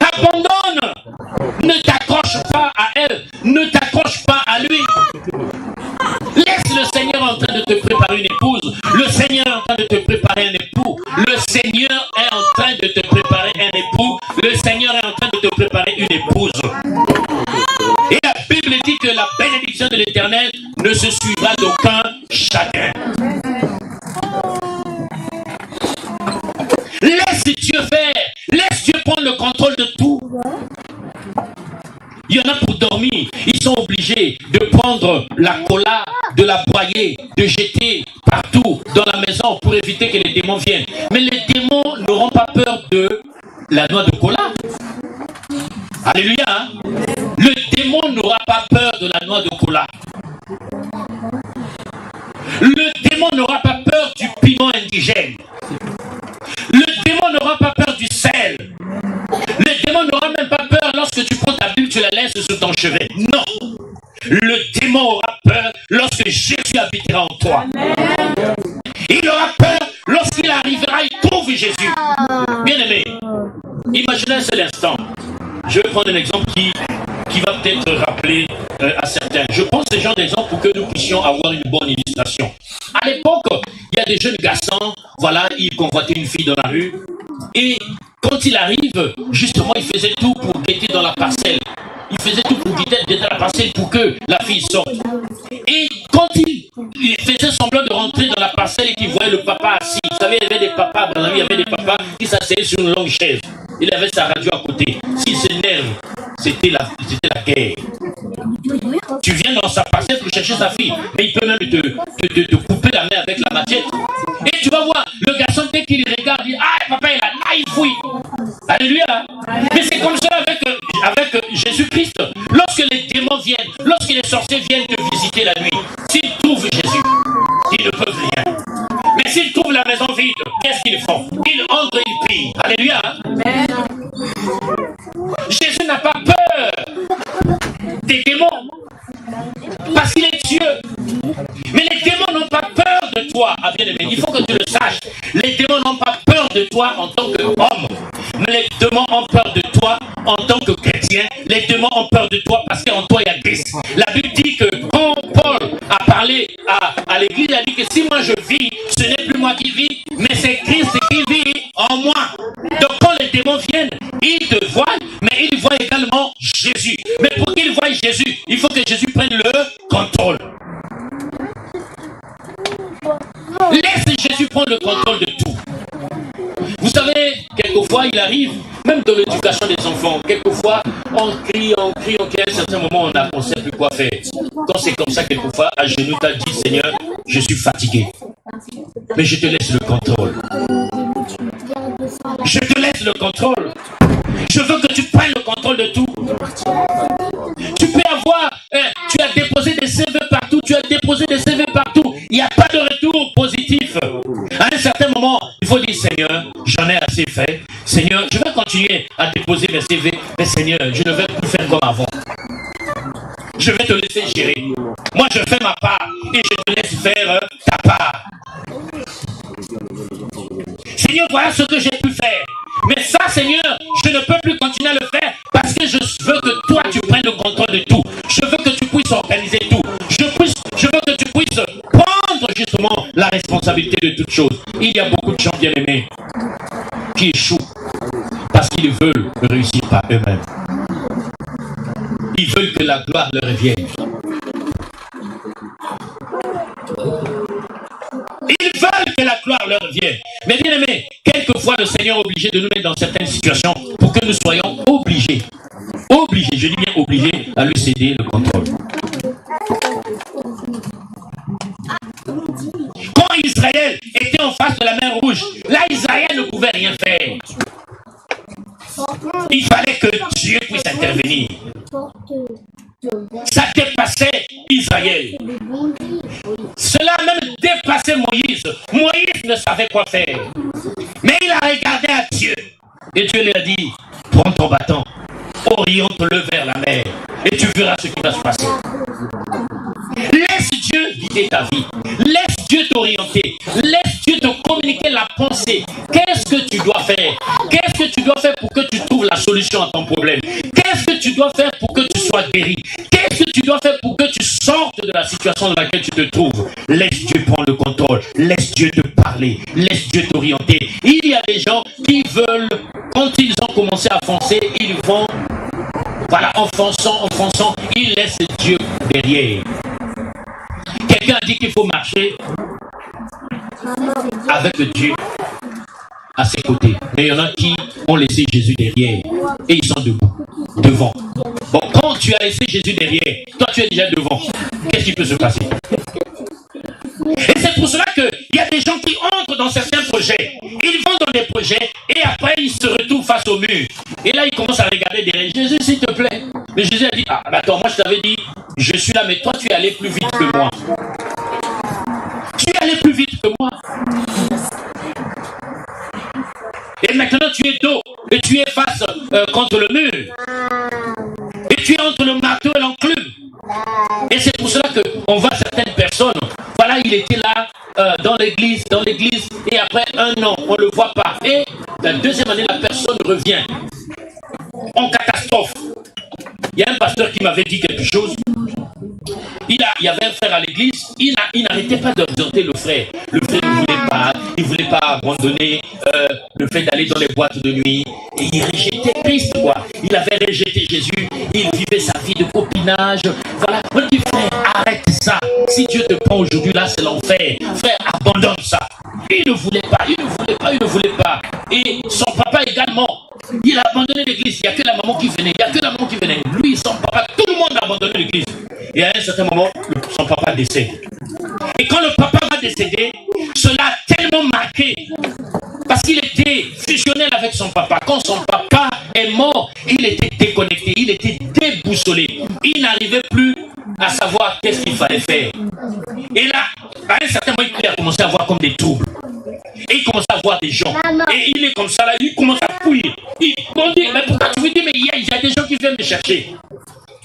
Abandonne. Ne t'accroche pas à elle. Ne t'accroche pas à lui. Laisse le Seigneur en train de te préparer une épouse. Le Seigneur est en train de te préparer un époux. Le Seigneur est en train de te préparer un époux. Le Seigneur est en train de te préparer une épouse. Et la Bible dit que la bénédiction de l'Éternel ne se suivra d'aucun chagrin. Laisse Dieu faire. Laisse Dieu prendre le contrôle de tout. Il y en a pour dormir. Ils sont obligés de prendre la cola, de la broyer, de jeter partout dans la maison pour éviter que les démons viennent. Mais les démons n'auront pas peur de la noix de cola. Alléluia. Hein? Le démon n'aura pas peur de la noix de cola. Le démon n'aura pas peur du piment indigène. Le démon n'aura pas peur du sel. Le démon n'aura même pas peur lorsque tu prends ta Bible, tu la laisses sous ton chevet. Non. Le démon aura peur lorsque Jésus habitera en toi. Il aura peur lorsqu'il arrivera, il trouve Jésus. Bien aimé, imaginez un seul instant. Je vais prendre un exemple qui va peut-être rappeler à certains. Je prends ce genre d'exemple pour que nous puissions avoir une bonne illustration. À l'époque, il y a des jeunes garçons, voilà, ils convoitaient une fille dans la rue. Et quand il arrive, justement, il faisait tout pour guetter dans la parcelle. Il faisait tout pour guetter dans la parcelle pour que la fille sorte. Et quand il faisait semblant de rentrer dans la parcelle et qu'il voyait le papa assis, vous savez, il y avait des papas, dans la vie, il y avait des papas qui s'asseyaient sur une longue chaise. Il avait sa radio à côté. S'il s'énerve, c'était la guerre. Tu viens dans sa parcelle pour chercher sa fille, mais il peut même te couper la main avec la machette. Et tu vas voir, le garçon, dès qu'il regarde, il dit, ah, papa, il a là, il fouille. Alléluia. Mais c'est comme ça avec Jésus-Christ. Lorsque les démons viennent, lorsque les sorciers viennent te visiter la nuit, s'ils trouvent Jésus, ils ne peuvent rien. Mais s'ils trouvent la maison vide, qu'est-ce qu'ils font? Ils entrent, ils prient. Alléluia. Amen. Jésus n'a pas peur des démons parce qu'il est Dieu. Mais les démons n'ont pas peur de toi. Ah, bien aimé, il faut que tu le saches. Les démons n'ont pas peur de toi en tant qu'homme. Mais les démons ont peur de toi en tant que chrétien. Les démons ont peur de toi parce qu'en toi il y a Christ. La Bible dit que quand Paul a parlé à l'église, il a dit que si moi je vis, ce n'est plus moi qui vis, mais c'est Christ qui vit en moi. Donc quand les démons viennent, ils te voient, mais ils voient également Jésus. Mais pour qu'ils voient Jésus, il faut que Jésus prenne le contrôle. Laisse Jésus prendre le contrôle de tout. Vous savez, quelquefois il arrive, même dans l'éducation des enfants, quelquefois on crie, à un certain moment on ne sait plus quoi faire. Quand c'est comme ça, quelquefois, à genoux, tu as dit, Seigneur, je suis fatigué. Mais je te laisse le contrôle. Je te laisse le contrôle. Je veux que tu prennes le contrôle de tout. Tu peux avoir, tu as déposé des CV partout, il n'y a pas de retour positif. À un certain moment, il faut dire, Seigneur, j'en ai assez fait. Seigneur, je vais continuer à déposer mes CV, mais Seigneur, je ne vais plus faire comme avant. Je vais te laisser gérer. Moi, je fais ma part et je te laisse faire ta part. Seigneur, voilà ce que j'ai pu faire. Mais ça, Seigneur, je ne peux plus continuer à le faire parce que je veux que toi, tu prennes le contrôle de tout. Je veux que tu puisses organiser tout. Je veux que tu puisses prendre justement la responsabilité de toutes choses. Il y a beaucoup de gens bien-aimés qui échouent parce qu'ils veulent réussir par eux-mêmes. Ils veulent que la gloire leur revienne. Ils veulent que la gloire leur revienne. Mais bien aimé, quelquefois le Seigneur est obligé de nous mettre dans certaines situations pour que nous soyons obligés, je dis bien obligés, à lui céder le contrôle. Quand Israël était en face de la mer Rouge, là Israël ne pouvait rien faire. Il fallait que Dieu puisse intervenir. Ça dépassait Israël. Cela a même dépassé Moïse. Moïse ne savait quoi faire. Mais il a regardé à Dieu. Et Dieu lui a dit, prends ton bâton, oriente-le vers la mer. Et tu verras ce qui va se passer. Laisse Dieu guider ta vie. Laisse Dieu t'orienter. Laisse Dieu te communiquer communiquer la pensée. Qu'est-ce que tu dois faire? Qu'est-ce que tu dois faire pour que tu trouves la solution à ton problème? Qu'est-ce que tu dois faire pour que tu sois guéri? Qu'est-ce que tu dois faire pour que tu sortes de la situation dans laquelle tu te trouves? Laisse Dieu prendre le contrôle. Laisse Dieu te parler. Laisse Dieu t'orienter. Il y a des gens qui veulent, quand ils ont commencé à foncer, ils vont, voilà, en fonçant, ils laissent Dieu derrière. Quelqu'un a dit qu'il faut marcher avec Dieu à ses côtés. Mais il y en a qui ont laissé Jésus derrière et ils sont debout, devant. Bon, quand tu as laissé Jésus derrière, toi tu es déjà devant. Qu'est-ce qui peut se passer? Et c'est pour cela qu'il y a des gens qui entrent dans certains projets. Ils vont dans des projets et après ils se retrouvent face au mur. Et là ils commencent à regarder derrière. Jésus, s'il te plaît. Mais Jésus a dit, ah bah attends, moi je t'avais dit, je suis là, mais toi tu es allé plus vite que moi. Tu es allé plus vite que moi. Et maintenant tu es dos et tu es face contre le mur. Et tu es entre le marteau et l'enclume. Et c'est pour cela qu'on voit certaines personnes, voilà, il était là dans l'église, et après un an, on ne le voit pas. Et la deuxième année, la personne revient en catastrophe. Il y a un pasteur qui m'avait dit quelque chose. Il y avait un frère à l'église, il n'arrêtait pas d'exhorter le frère. Le frère ne voulait pas abandonner le fait d'aller dans les boîtes de nuit. Et il rejetait Christ, quoi. Il avait rejeté Jésus, il vivait sa vie de copinage. Voilà, on dit, frère, arrête ça. Si Dieu te prend aujourd'hui, là, c'est l'enfer. Frère, abandonne ça. Il ne voulait pas. Et son papa également, il a abandonné l'église. Il n'y a que la maman qui venait. Lui, son papa, tout le monde a abandonné l'église. Et à un certain moment, son papa décède. Et quand le papa va décéder, cela a tellement marqué. Parce qu'il était fusionnel avec son papa. Quand son papa est mort, il était déconnecté, il était déboussolé. Il n'arrivait plus à savoir qu'est-ce qu'il fallait faire. Et là, à un certain moment, il a commencé à voir comme des troubles. Et il commence à voir des gens. Et il est comme ça là, il commence à fouiller. On dit, mais pourquoi tu veux dire, mais il y a des gens qui viennent me chercher.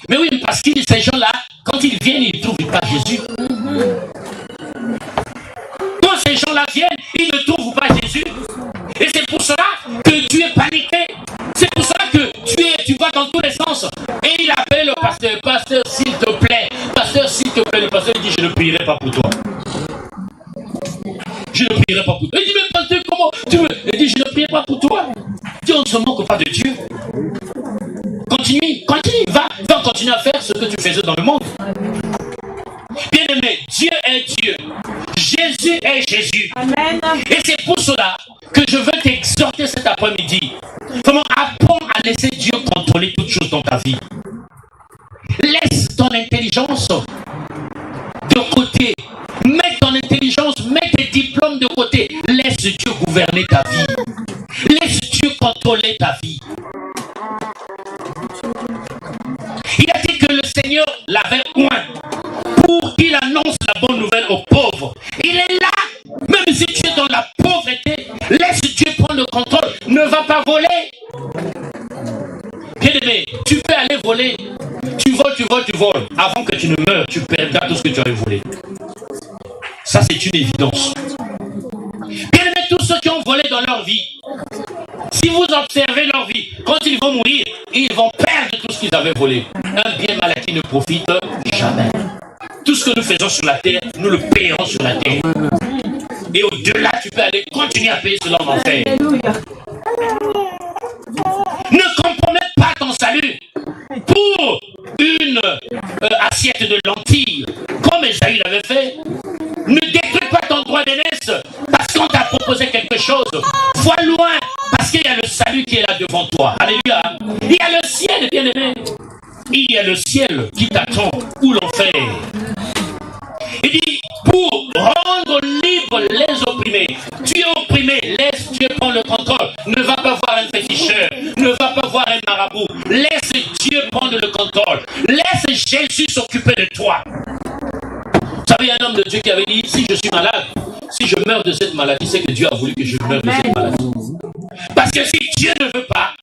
Mais oui, parce que ces gens-là, quand ils viennent, ils ne trouvent pas Jésus. Quand ces gens-là viennent, ils ne trouvent pas Jésus. Et c'est pour cela que tu es paniqué. C'est pour cela que tu vas dans tous les sens. Et il appelle le pasteur. Pasteur, s'il te plaît. Pasteur, s'il te plaît. Le pasteur dit, je ne prierai pas pour toi. Je ne prierai pas pour toi. Il dit, mais pasteur, comment tu veux? Il dit, je ne prierai pas pour toi. Dieu ne se moque pas de Dieu. Continue, va continuer à faire ce que tu faisais dans le monde. Bien aimé, Dieu est Dieu. Jésus est Jésus. Amen. Et c'est pour cela que je veux t'exhorter cet après-midi. Comment apprendre à laisser Dieu contrôler toutes choses dans ta vie. Laisse ton intelligence de côté. Mets ton intelligence, mets tes diplômes de côté. Laisse Dieu gouverner ta vie. Laisse Dieu contrôler ta vie. Il a dit que le Seigneur l'avait oint pour qu'il annonce la bonne nouvelle aux pauvres. Il est là, même si tu es dans la pauvreté, laisse Dieu prendre le contrôle. Ne va pas voler. Bien aimé, tu peux aller voler. Tu voles. Avant que tu ne meurs, tu perdras tout ce que tu avais volé. Ça, c'est une évidence. Bien aimé, tous ceux qui ont volé dans leur vie, si vous observez leur vie, quand ils vont mourir, ils vont perdre tout ce qu'ils avaient volé. Un bien mal acquis ne profite jamais. Tout ce que nous faisons sur la terre, nous le payerons sur la terre. Et au-delà, tu peux aller continuer à payer cela en enfer. Ne compromets pas ton salut pour une assiette de lentilles, comme Esaïe l'avait fait. Ne détruis pas ton droit d'aînesse parce qu'on t'a proposé quelque chose. Vois loin parce qu'il y a le salut qui est là devant toi. Alléluia. Il y a le ciel, bien aimé. Il y a le ciel qui t'attend ou l'enfer. Il dit, pour rendre libre les opprimés. Tu es opprimé, laisse Dieu prendre le contrôle. Ne va pas voir un féticheur, ne va pas voir un marabout. Laisse Dieu prendre le contrôle. Laisse Jésus s'occuper de toi. Vous savez, un homme de Dieu qui avait dit, si je suis malade, si je meurs de cette maladie, c'est que Dieu a voulu que je meure de cette maladie. Parce que si Dieu ne veut pas,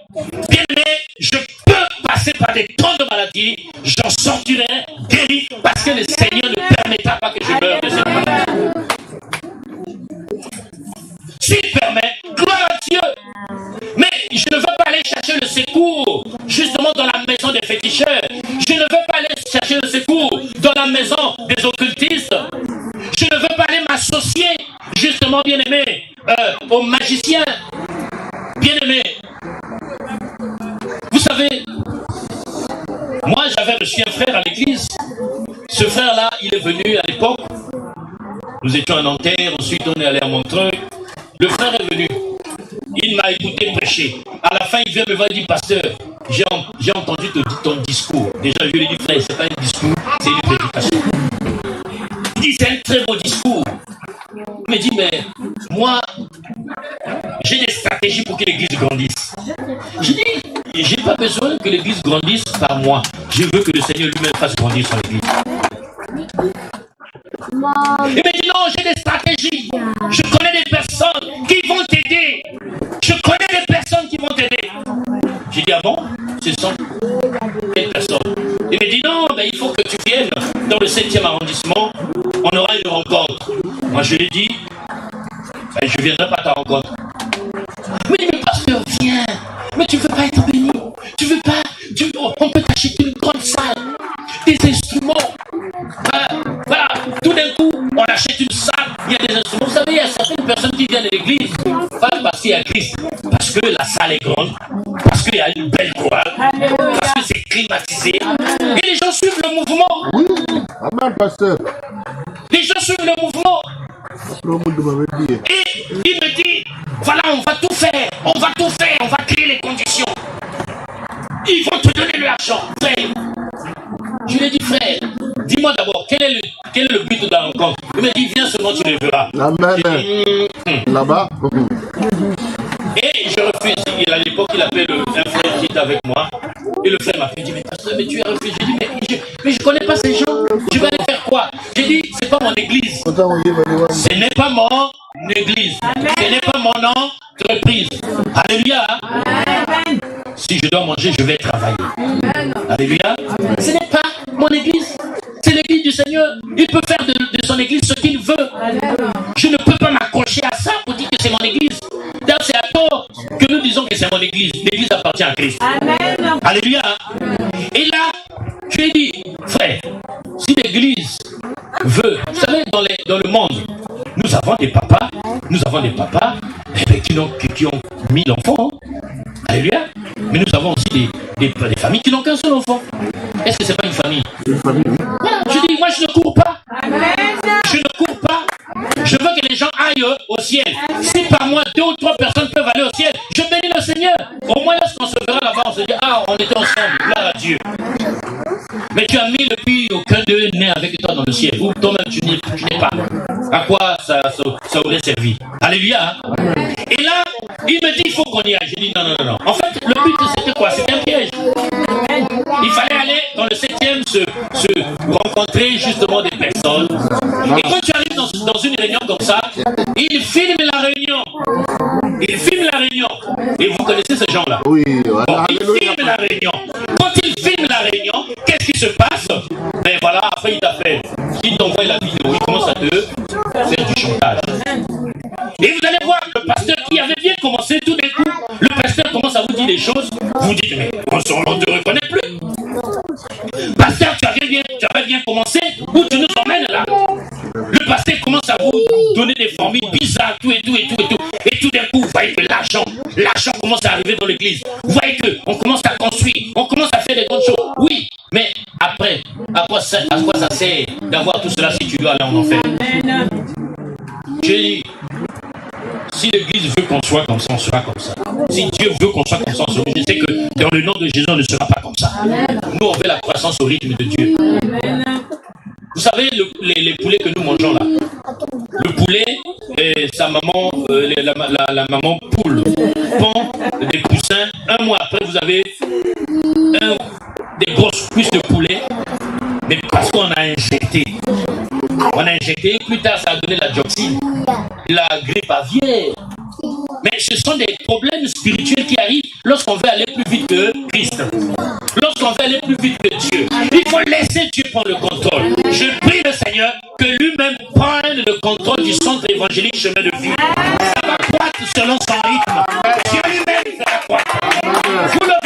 bien aimé, je peux passer par des temps de maladie, j'en sortirai guéri, parce que le Seigneur ne permettra pas que je meure de cette maladie. le secours justement dans la maison des féticheurs. Je ne veux pas aller chercher le secours dans la maison des occultistes. Je ne veux pas aller m'associer justement, bien aimé, aux magiciens. Bien aimé. Vous savez, moi j'avais reçu un frère à l'église. Ce frère-là, il est venu à l'époque. Nous étions à Nanterre, ensuite on est allé à Montreuil. Le frère est venu. Il m'a écouté prêcher. À la fin, il vient me voir et dit, pasteur, j'ai entendu ton discours. Déjà, je lui ai dit, frère, c'est pas un discours, c'est une prédication. Il dit, c'est un très beau discours. Il me dit, mais moi, j'ai des stratégies pour que l'église grandisse. Je dis, j'ai pas besoin que l'église grandisse par moi. Je veux que le Seigneur lui-même fasse grandir son église. Il me dit, non, j'ai des stratégies. Je connais des personnes qui vont t'aider. Je connais des personnes qui vont t'aider. J'ai dit, ah bon? Ce sont quelles personnes? Il me dit, non, ben, il faut que tu viennes dans le 7e arrondissement. On aura une rencontre. Moi, je lui ai dit, ben, je ne viendrai pas à ta rencontre. Il me dit, mais pasteur, viens. Mais tu ne veux pas être béni. Tu ne veux pas. On peut t'acheter une grande salle, des instruments. Voilà, tout d'un coup, on achète une salle, il y a des instruments. Vous savez, il y a certaines personnes qui viennent à l'église, pas parce qu'il y a Christ, parce que la salle est grande, parce qu'il y a une belle chorale, parce que c'est climatisé. Et les gens suivent le mouvement. Oui, amen, pasteur. Les gens suivent le mouvement. Et il me dit, voilà, on va tout faire, on va créer les conditions. Ils vont te donner de l'argent, frère. Je lui ai dit, frère, dis-moi d'abord, quel est le but de la rencontre? Il m'a dit, viens seulement, tu le verras. Amen. Là-bas. Et je refuse. À l'époque, il appelait un frère qui était avec moi. Et le frère m'a fait, dit, mais pasteur, mais tu as refusé. J'ai dit, mais je ne connais pas ces gens. Tu vas aller faire quoi? J'ai dit, c'est pas mon église. Ce n'est pas mon église. Ce n'est pas mon entreprise. Alléluia. Si je dois manger, je vais travailler. Alléluia. Ce n'est pas mon église. C'est l'église du Seigneur. Il peut faire de son église ce qu'il veut. Je ne peux pas m'accrocher à ça pour dire que c'est mon église. D'ailleurs, c'est à tort que nous disons que c'est mon église. L'église appartient à Christ. Amen. Alléluia. Et là, je lui ai dit, frère, si l'église veut, vous savez, dans le monde, nous avons des papas qui ont 1000 enfants. Alléluia. Mais nous avons aussi des familles qui n'ont qu'un seul enfant. Est-ce que c'est pas une famille? Une famille. Voilà, je dis, moi je ne cours pas. Je ne cours pas. Je veux que les gens aillent au ciel. Si par moi 2 ou 3 personnes peuvent aller au ciel, je bénis le Seigneur. Au moins lorsqu'on se verra là-bas, on se dit, ah, on était ensemble, gloire à Dieu. Mais tu as mis depuis aucun d'eux n'est avec toi dans le ciel. Ou toi-même tu n'es pas. À quoi ça aurait servi? Alléluia. Et là, il me dit, il faut qu'on y aille. J'ai dit, non. En fait, le but c'était quoi? C'était un piège. Il fallait aller dans le 7e se rencontrer justement des personnes. Et quand tu arrives dans une réunion comme ça, il filme la réunion. Et vous connaissez ces gens-là. Oui, voilà. Bon, il filme la réunion. Quand il filme la réunion, qu'est-ce qui se passe? Ben voilà, après il t'appelle. Il t'envoie la vidéo. Il commence à te faire du chantage. Et vous allez voir le pasteur qui avait bien commencé, tout d'un coup, le pasteur commence à vous dire des choses. Vous dites, mais on ne te reconnaît plus. Pasteur, tu avais bien commencé, où tu nous emmènes là? Le pasteur commence à vous donner des formules bizarres, tout. Et tout d'un coup, vous voyez que l'argent commence à arriver dans l'église. Vous voyez qu'on commence à construire, on commence à faire des grandes choses. Oui, mais après, à quoi ça sert d'avoir tout cela si tu dois aller en enfer? J'ai dit, si l'église veut qu'on soit comme ça, on sera comme ça. Si Dieu veut qu'on soit comme ça, on sera. Je sais que dans le nom de Jésus, on ne sera pas comme ça. Nous, on veut la croissance au rythme de Dieu. Vous savez, les poulets que nous mangeons là, le poulet, sa maman, la maman poule, pond des poussins. Un mois après, vous avez des grosses cuisses de poulet, mais parce qu'on a injecté. Plus tard ça a donné la dioxine, la grippe aviaire. Mais ce sont des problèmes spirituels qui arrivent lorsqu'on veut aller plus vite que Christ. Lorsqu'on veut aller plus vite que Dieu. Il faut laisser Dieu prendre le contrôle. Je prie le Seigneur que lui-même prenne le contrôle du centre évangélique chemin de vie. Ça va croître selon son rythme. Dieu lui-même va croître. Vous le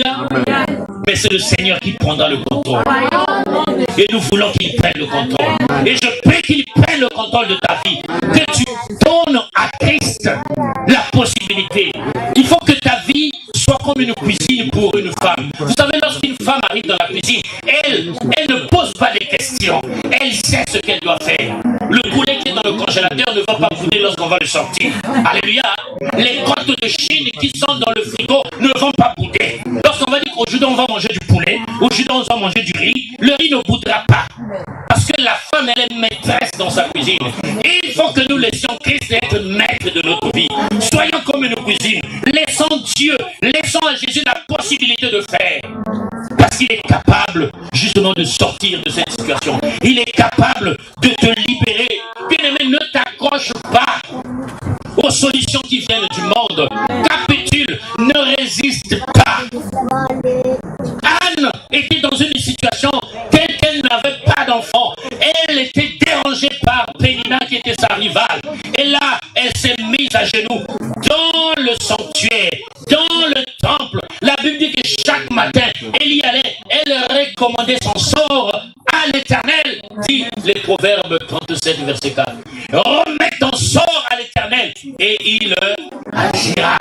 Alléluia. Mais c'est le Seigneur qui prendra le contrôle. Et nous voulons qu'il prenne le contrôle. Et je prie qu'il prenne le contrôle de ta vie. Que tu donnes à Christ la possibilité. Il faut que ta vie soit comme une cuisine pour une femme. Vous savez, lorsqu'une femme arrive dans la cuisine, elle ne pose pas des questions. Elle sait ce qu'elle doit faire. Le poulet qui est dans le congélateur ne va pas bouder lorsqu'on va le sortir. Alléluia. Les côtes de Chine qui sont dans le frigo ne vont pas bouder. Lorsqu'on va dire qu'aujourd'hui on va manger du poulet, aujourd'hui on va manger du riz, le riz ne boudera pas. Parce que la femme, elle est maîtresse dans sa cuisine. Et il faut que nous laissions Christ être maître de notre vie. Soyons comme une cuisine. Laissons Dieu, laissons à Jésus la possibilité de faire. Parce qu'il est capable justement de sortir de cette situation. Il est capable de te libérer. Bien-aimé, ne t'accroche pas aux solutions qui viennent du monde. Capitule, ne résiste pas. Anne était dans une situation telle qu'elle n'avait pas d'enfant. Elle était dérangée par Pénina qui était sa rivale. Et là, elle s'est mise à genoux dans le sanctuaire, dans le temple. La Bible dit que chaque matin, elle y allait. Elle recommandait son sort à l'Éternel, dit les Proverbes 37, verset 4. Remets ton sort à l'Éternel et il agira.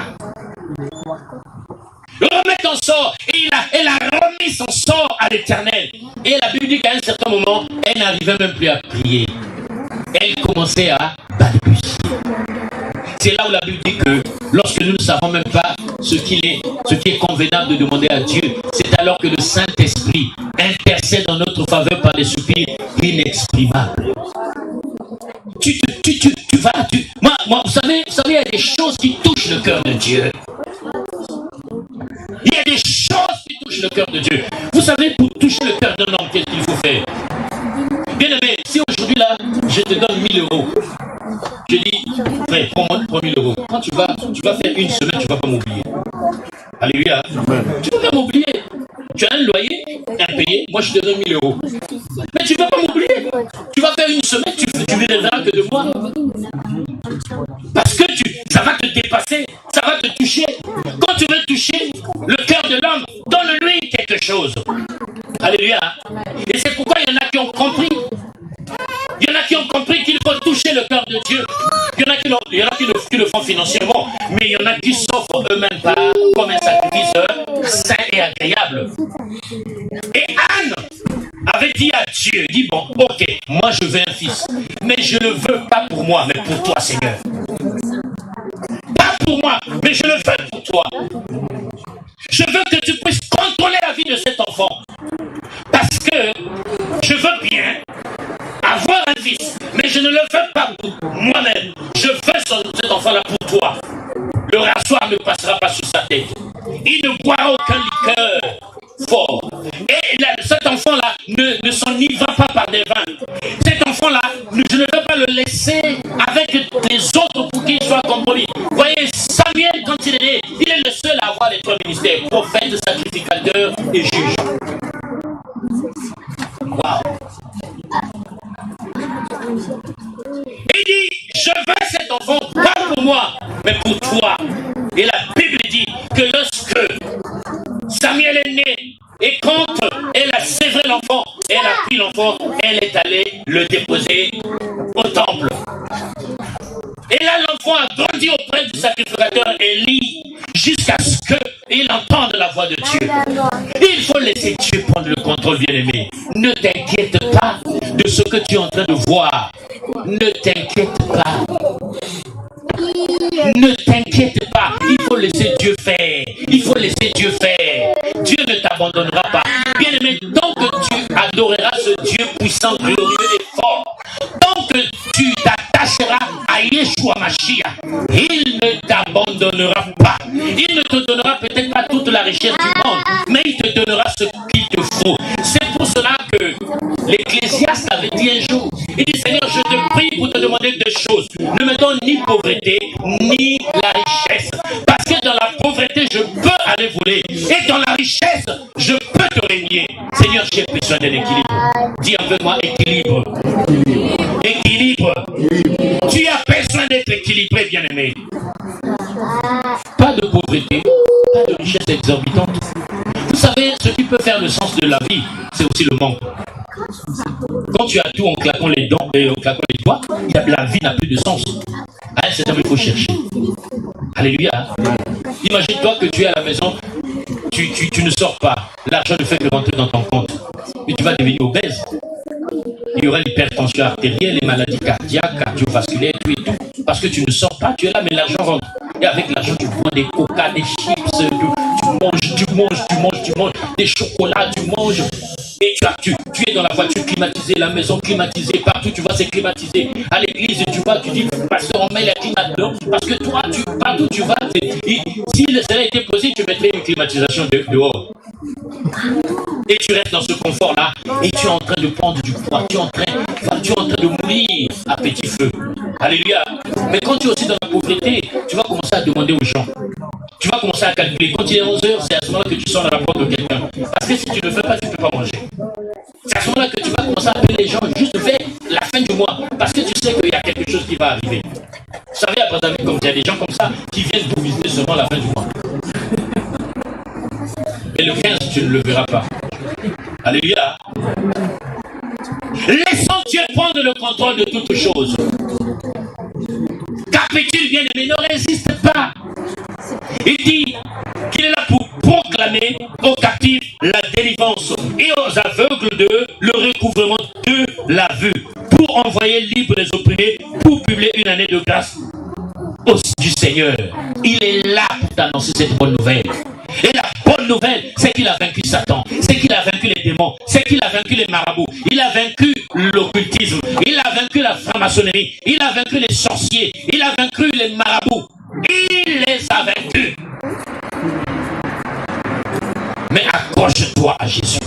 Remets ton sort. Et elle a remis son sort à l'Éternel. Et la Bible dit qu'à un certain moment, elle n'arrivait même plus à prier. Elle commençait à balbutier. C'est là où la Bible dit que lorsque nous ne savons même pas ce qui est convenable de demander à Dieu, c'est alors que le Saint-Esprit intercède en notre faveur par des soupirs inexprimables. Moi, vous savez, il y a des choses qui touchent le cœur de Dieu. Il y a des choses qui touchent le cœur de Dieu. Vous savez, pour toucher le cœur d'un homme, qu'est-ce qu'il faut faire? Bien aimé, si aujourd'hui là, je te donne 1000 euros, je dis, frère, prends 1000 euros. Quand tu vas faire une semaine, tu ne vas pas m'oublier. Alléluia. Tu ne vas pas m'oublier. Tu as un loyer impayé, moi je te donne 1000 euros. Mais tu ne vas pas m'oublier. Tu vas faire une semaine, tu ne verras que de moi. Parce que ça va te dépasser, ça va te toucher. Quand tu veux toucher le cœur de l'homme, donne-lui quelque chose. Alléluia. Et c'est pourquoi il y en a qui ont compris. Il y en a qui ont compris qu'il faut toucher le cœur de Dieu. Il y en a qui le font financièrement, mais il y en a qui s'offrent eux-mêmes pas comme un sacrifice sain et agréable. Et Anne avait dit à Dieu, dit bon, ok, moi je veux un fils, mais je ne le veux pas pour moi, mais pour toi, Seigneur. Pas pour moi, mais je le veux pour toi. Je veux que tu puisses contrôler la vie de cet enfant. Parce que je veux bien avoir un fils, mais je ne le veux pas pour moi-même. Je veux cet enfant-là pour toi. Le rasoir ne passera pas sur sa tête. Il ne boira aucun liqueur fort. Et cet enfant-là ne s'enivrera pas par des vins. Cet enfant-là, je ne veux pas le laisser avec les autres pour qu'il soit compromis. Vous voyez, Samuel, quand il est né, il est le seul à avoir les trois ministères: prophète, sacrificateur et juge. Waouh! Il dit, je veux cet enfant, pas pour moi, mais pour toi. Et la Bible dit que lorsque Samuel est né, et quand elle a sévré l'enfant, elle a pris l'enfant, elle est allée le déposer au temple. Et là, l'enfant a grandi auprès du sacrificateur Élie, jusqu'à ce qu'il entende la voix de Dieu. Il faut laisser Dieu prendre le contrôle, bien-aimé. Ne t'inquiète pas de ce que tu es en train de voir. Ne t'inquiète pas. Ne t'inquiète pas. Il faut laisser Dieu faire. Il faut laisser Dieu faire. Dieu ne t'abandonnera pas. Bien-aimé, tant que tu adoreras ce Dieu puissant, glorieux et fort, tant que tu t'attacheras à Yeshua Mashiach, il ne t'abandonnera pas. Il ne te donnera peut-être pas toute la richesse du monde, mais il te donnera ce qu'il te faut. C'est pour cela que l'Ecclésiaste avait dit un jour, il dit, Seigneur, je te prie pour te demander deux choses. Ne me donne ni pauvreté, ni la richesse. Parce que dans la pauvreté, je peux aller voler. Et dans la richesse, je peux te régner. Seigneur, j'ai besoin d'un équilibre. Dis avec moi, équilibre. Équilibre. Tu as besoin d'être équilibré, bien-aimé. Pas de pauvreté, pas de richesse exorbitante. le sens de la vie, c'est aussi le manque. Quand tu as tout en claquant les dents et en claquant les doigts, la vie n'a plus de sens. À un certain moment, il faut chercher. Alléluia. Imagine-toi que tu es à la maison, tu ne sors pas. L'argent ne fait que rentrer dans ton compte. Et tu vas devenir obèse. Il y aura l'hypertension artérielle, les maladies cardiaques, cardiovasculaires, tout et tout. Parce que tu ne sors pas, tu es là, mais l'argent rentre. Et avec l'argent, tu prends des coca, des chips, tu manges, des chocolats, tu manges. Et tu es dans la voiture climatisée, la maison climatisée, partout tu vas c'est climatisé. À l'église, tu vas, tu dis, pasteur, on met la climatisation. Parce que toi, partout tu vas, si le soleil était posé, tu mettrais une climatisation dehors. Et tu restes dans ce confort-là, et tu es en train de prendre du poids, tu es en train de mourir à petit feu. Alléluia. Mais quand tu es aussi dans la pauvreté, tu vas commencer à demander aux gens. Tu vas commencer à calculer. Quand il est 11h, c'est à ce moment-là que tu sors dans la porte de quelqu'un. Parce que si tu ne le fais pas, tu ne peux pas manger. C'est à ce moment-là que tu vas commencer à appeler les gens juste vers la fin du mois. Parce que tu sais qu'il y a quelque chose qui va arriver. Vous savez, après amis, comme il y a des gens comme ça qui viennent vous visiter seulement la fin du mois. Et le 15, tu ne le verras pas. Alléluia. Laissons Dieu prendre le contrôle de toutes choses. Capitule, bien aimé, ne résiste pas. Il dit qu'il est là pour proclamer aux captifs la délivrance et aux aveugles le recouvrement de la vue, pour envoyer libre les opprimés, pour publier une année de grâce du Seigneur. Il est là pour t'annoncer cette bonne nouvelle. Et la bonne nouvelle, c'est qu'il a vaincu Satan, c'est qu'il a vaincu les démons, c'est qu'il a vaincu les marabouts, il a vaincu l'occultisme, il a vaincu la franc-maçonnerie, il a vaincu les sorciers, il a vaincu les marabouts. Il les a vaincus. Mais accroche-toi à Jésus.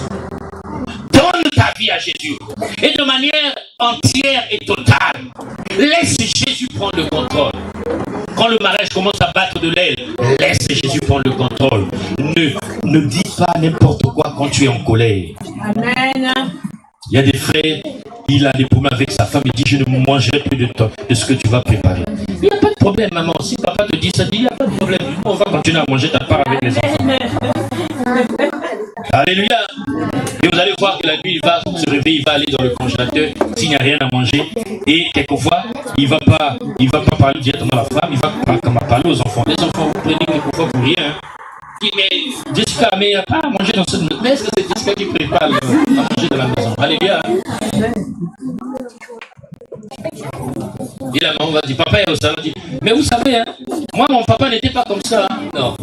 Donne ta vie à Jésus. Et de manière entière et totale. Laisse Jésus prendre le contrôle. Quand le mariage commence à battre de l'aile, laisse Jésus prendre le contrôle. Ne dis pas n'importe quoi quand tu es en colère. Amen. Il y a des frères, il a des problèmes avec sa femme, il dit je ne mangerai plus de ce que tu vas préparer. Il n'y a pas de problème, maman. Si papa te dit ça, il n'y a pas de problème. On va continuer à manger ta part avec les enfants. Alléluia. Et vous allez voir que la nuit, il va se réveiller, il va aller dans le congélateur s'il n'y a rien à manger. Et quelquefois, il ne va pas parler directement à la femme, il va parler aux enfants. Les enfants, vous prenez quelquefois pour rien. Hein. Mais Jessica, mais il n'y a pas à manger dans cette maison. Mais est-ce que c'est Jessica qui prépare à manger dans la maison? Alléluia. Et la maman va dire, papa est au salon, dit, mais vous savez, hein, moi mon papa n'était pas comme ça. Hein. Non,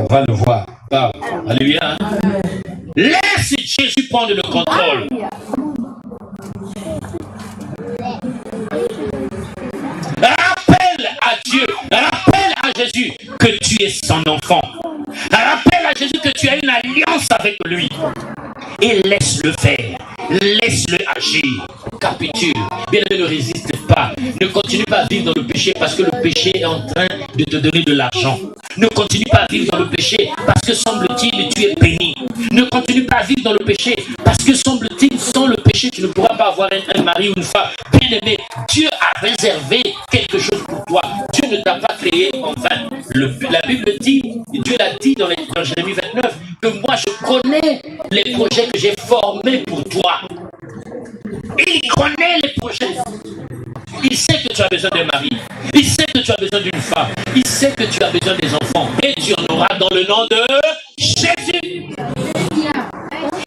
va le voir. Va. Alléluia. Laisse Jésus prendre le contrôle. Rappelle à Dieu, rappelle à Jésus que tu es son enfant. Rappelle à Jésus que tu as une alliance avec lui. Et laisse-le faire. Laisse-le agir. Capitule. Bien, ne résiste pas. Ne continue pas à vivre dans le péché parce que le péché est en train de te donner de l'argent. Ne continue pas à vivre dans le péché parce que semble-t-il tu es béni. Ne continue pas à vivre dans le péché parce que semble-t-il sans le péché tu ne pourras pas avoir un mari ou une femme. Bien aimé, Dieu a réservé quelque chose pour toi. Dieu ne t'a pas créé en vain. La Bible dit, Dieu l'a dit dans Jérémie 29, que moi je connais les projets que j'ai formés pour toi. Il connaît les projets. Il sait que tu as besoin d'un mari. Il sait que tu as besoin d'une femme. Il sait que tu as besoin des enfants. Et tu en auras dans le nom de Jésus.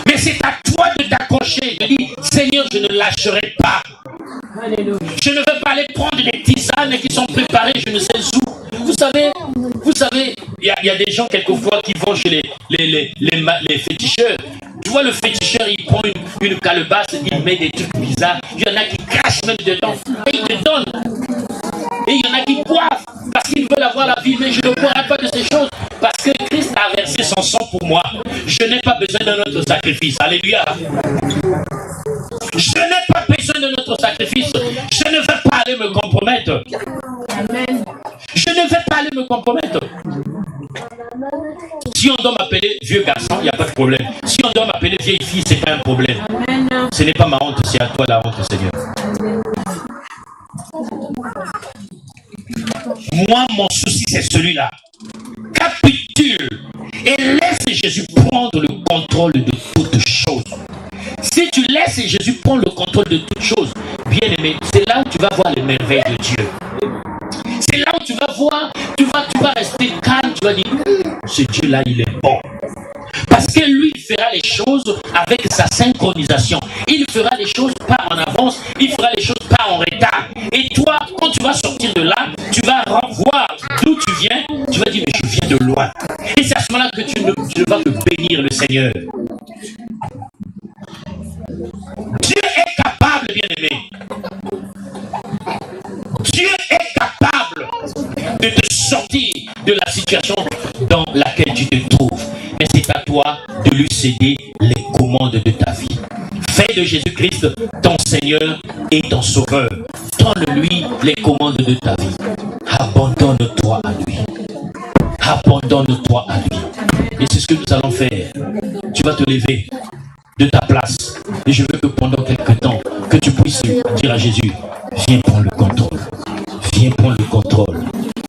Mais c'est à toi de t'accrocher. De dire, Seigneur, je ne lâcherai pas. Je ne veux pas aller prendre des tisanes qui sont préparées, je ne sais où. Vous savez, il y a des gens quelquefois qui vont chez les féticheurs. Tu vois, le féticheur, il prend une calebasse, il met des trucs bizarres. Il y en a qui crachent même dedans. Et il te donne. Et il y en a qui boivent parce qu'ils veulent avoir la vie. Mais je ne boirai pas de ces choses parce que Christ a versé son sang pour moi. Je n'ai pas besoin d'un autre sacrifice. Alléluia. Je n'ai pas besoin de notre sacrifice. Je ne veux pas aller me compromettre. Amen. Je ne vais pas aller me compromettre. Si on doit m'appeler vieux garçon, il n'y a pas de problème. Si on doit m'appeler vieille fille, ce n'est pas un problème. Amen. Ce n'est pas ma honte, c'est à toi la honte, Seigneur. Moi, mon souci, c'est celui-là. Capitule et laisse laisses Jésus prendre le contrôle de toutes choses, si tu laisses Jésus prendre le contrôle de toutes choses, bien aimé, c'est là où tu vas voir les merveilles de Dieu. C'est là où tu vas voir, tu vas rester calme, tu vas dire, ce Dieu-là, il est bon. Parce que lui, il fera les choses avec sa synchronisation. Il fera les choses pas en avance, il fera les choses pas en retard. Et toi, quand tu vas sortir de là, tu vas voir d'où tu viens, tu vas dire, mais je viens de loin. Et c'est à ce moment-là que tu vas te bénir le Seigneur. Dieu est capable, bien-aimé. Dieu est capable de te sortir de la situation dans laquelle tu te trouves. Mais c'est à toi de lui céder les commandes de ta vie. Fais de Jésus-Christ ton Seigneur et ton Sauveur. Donne-lui les commandes de ta vie. Abandonne-toi à lui. Abandonne-toi à lui. Et c'est ce que nous allons faire. Tu vas te lever de ta place. Et je veux que pendant quelques temps, que tu puisses dire à Jésus, viens prendre le contrôle. Viens prendre le contrôle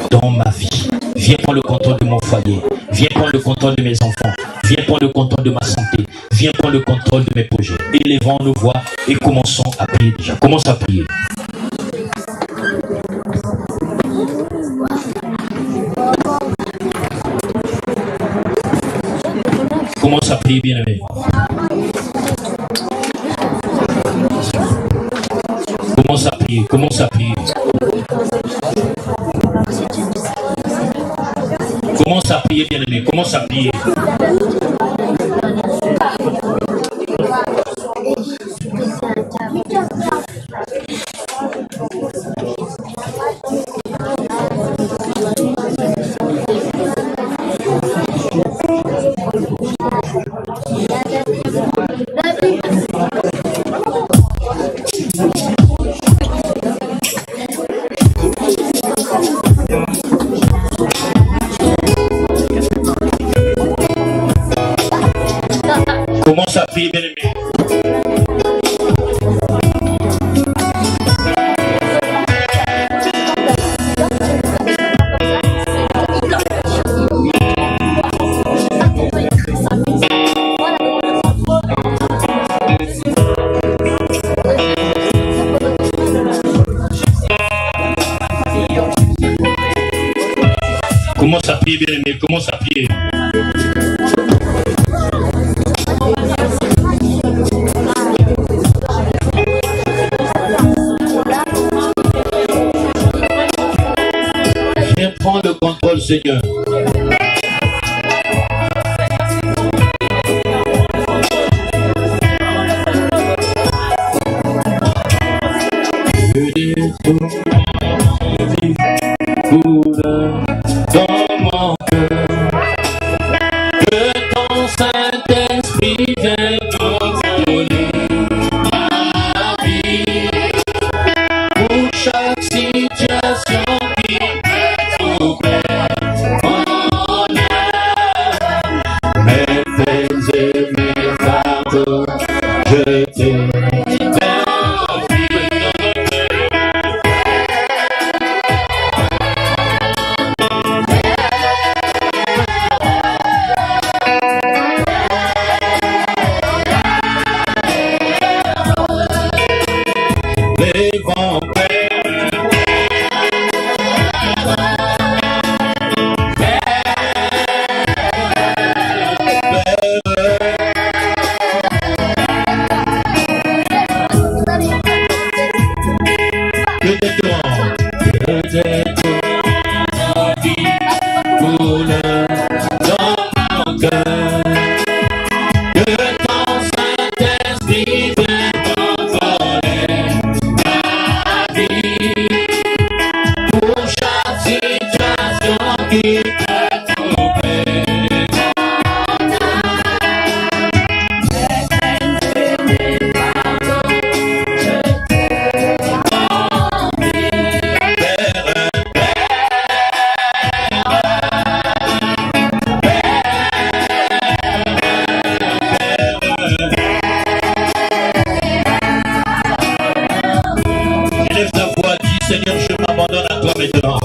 dans ma vie. Viens prendre le contrôle de mon foyer. Viens prendre le contrôle de mes enfants. Viens prendre le contrôle de ma santé. Viens prendre le contrôle de mes projets. Élevons nos voix et commençons à prier déjà. Commence à prier. Commence à prier, bien-aimé. Commence à prier, commence à prier. Commence à prier, bien-aimé, commence à prier. Commence à prier, bien-aimé. Commence à prier, bien-aimé. Commence à prier. Viens prendre le contrôle, Seigneur. Dans mon cœur, que ton Saint-Esprit vienne contrôler ma vie pour chaque situation qui peut troubler mon âme. Mes peines et mes fardeaux, je t'ai. Seigneur, je m'abandonne à toi maintenant.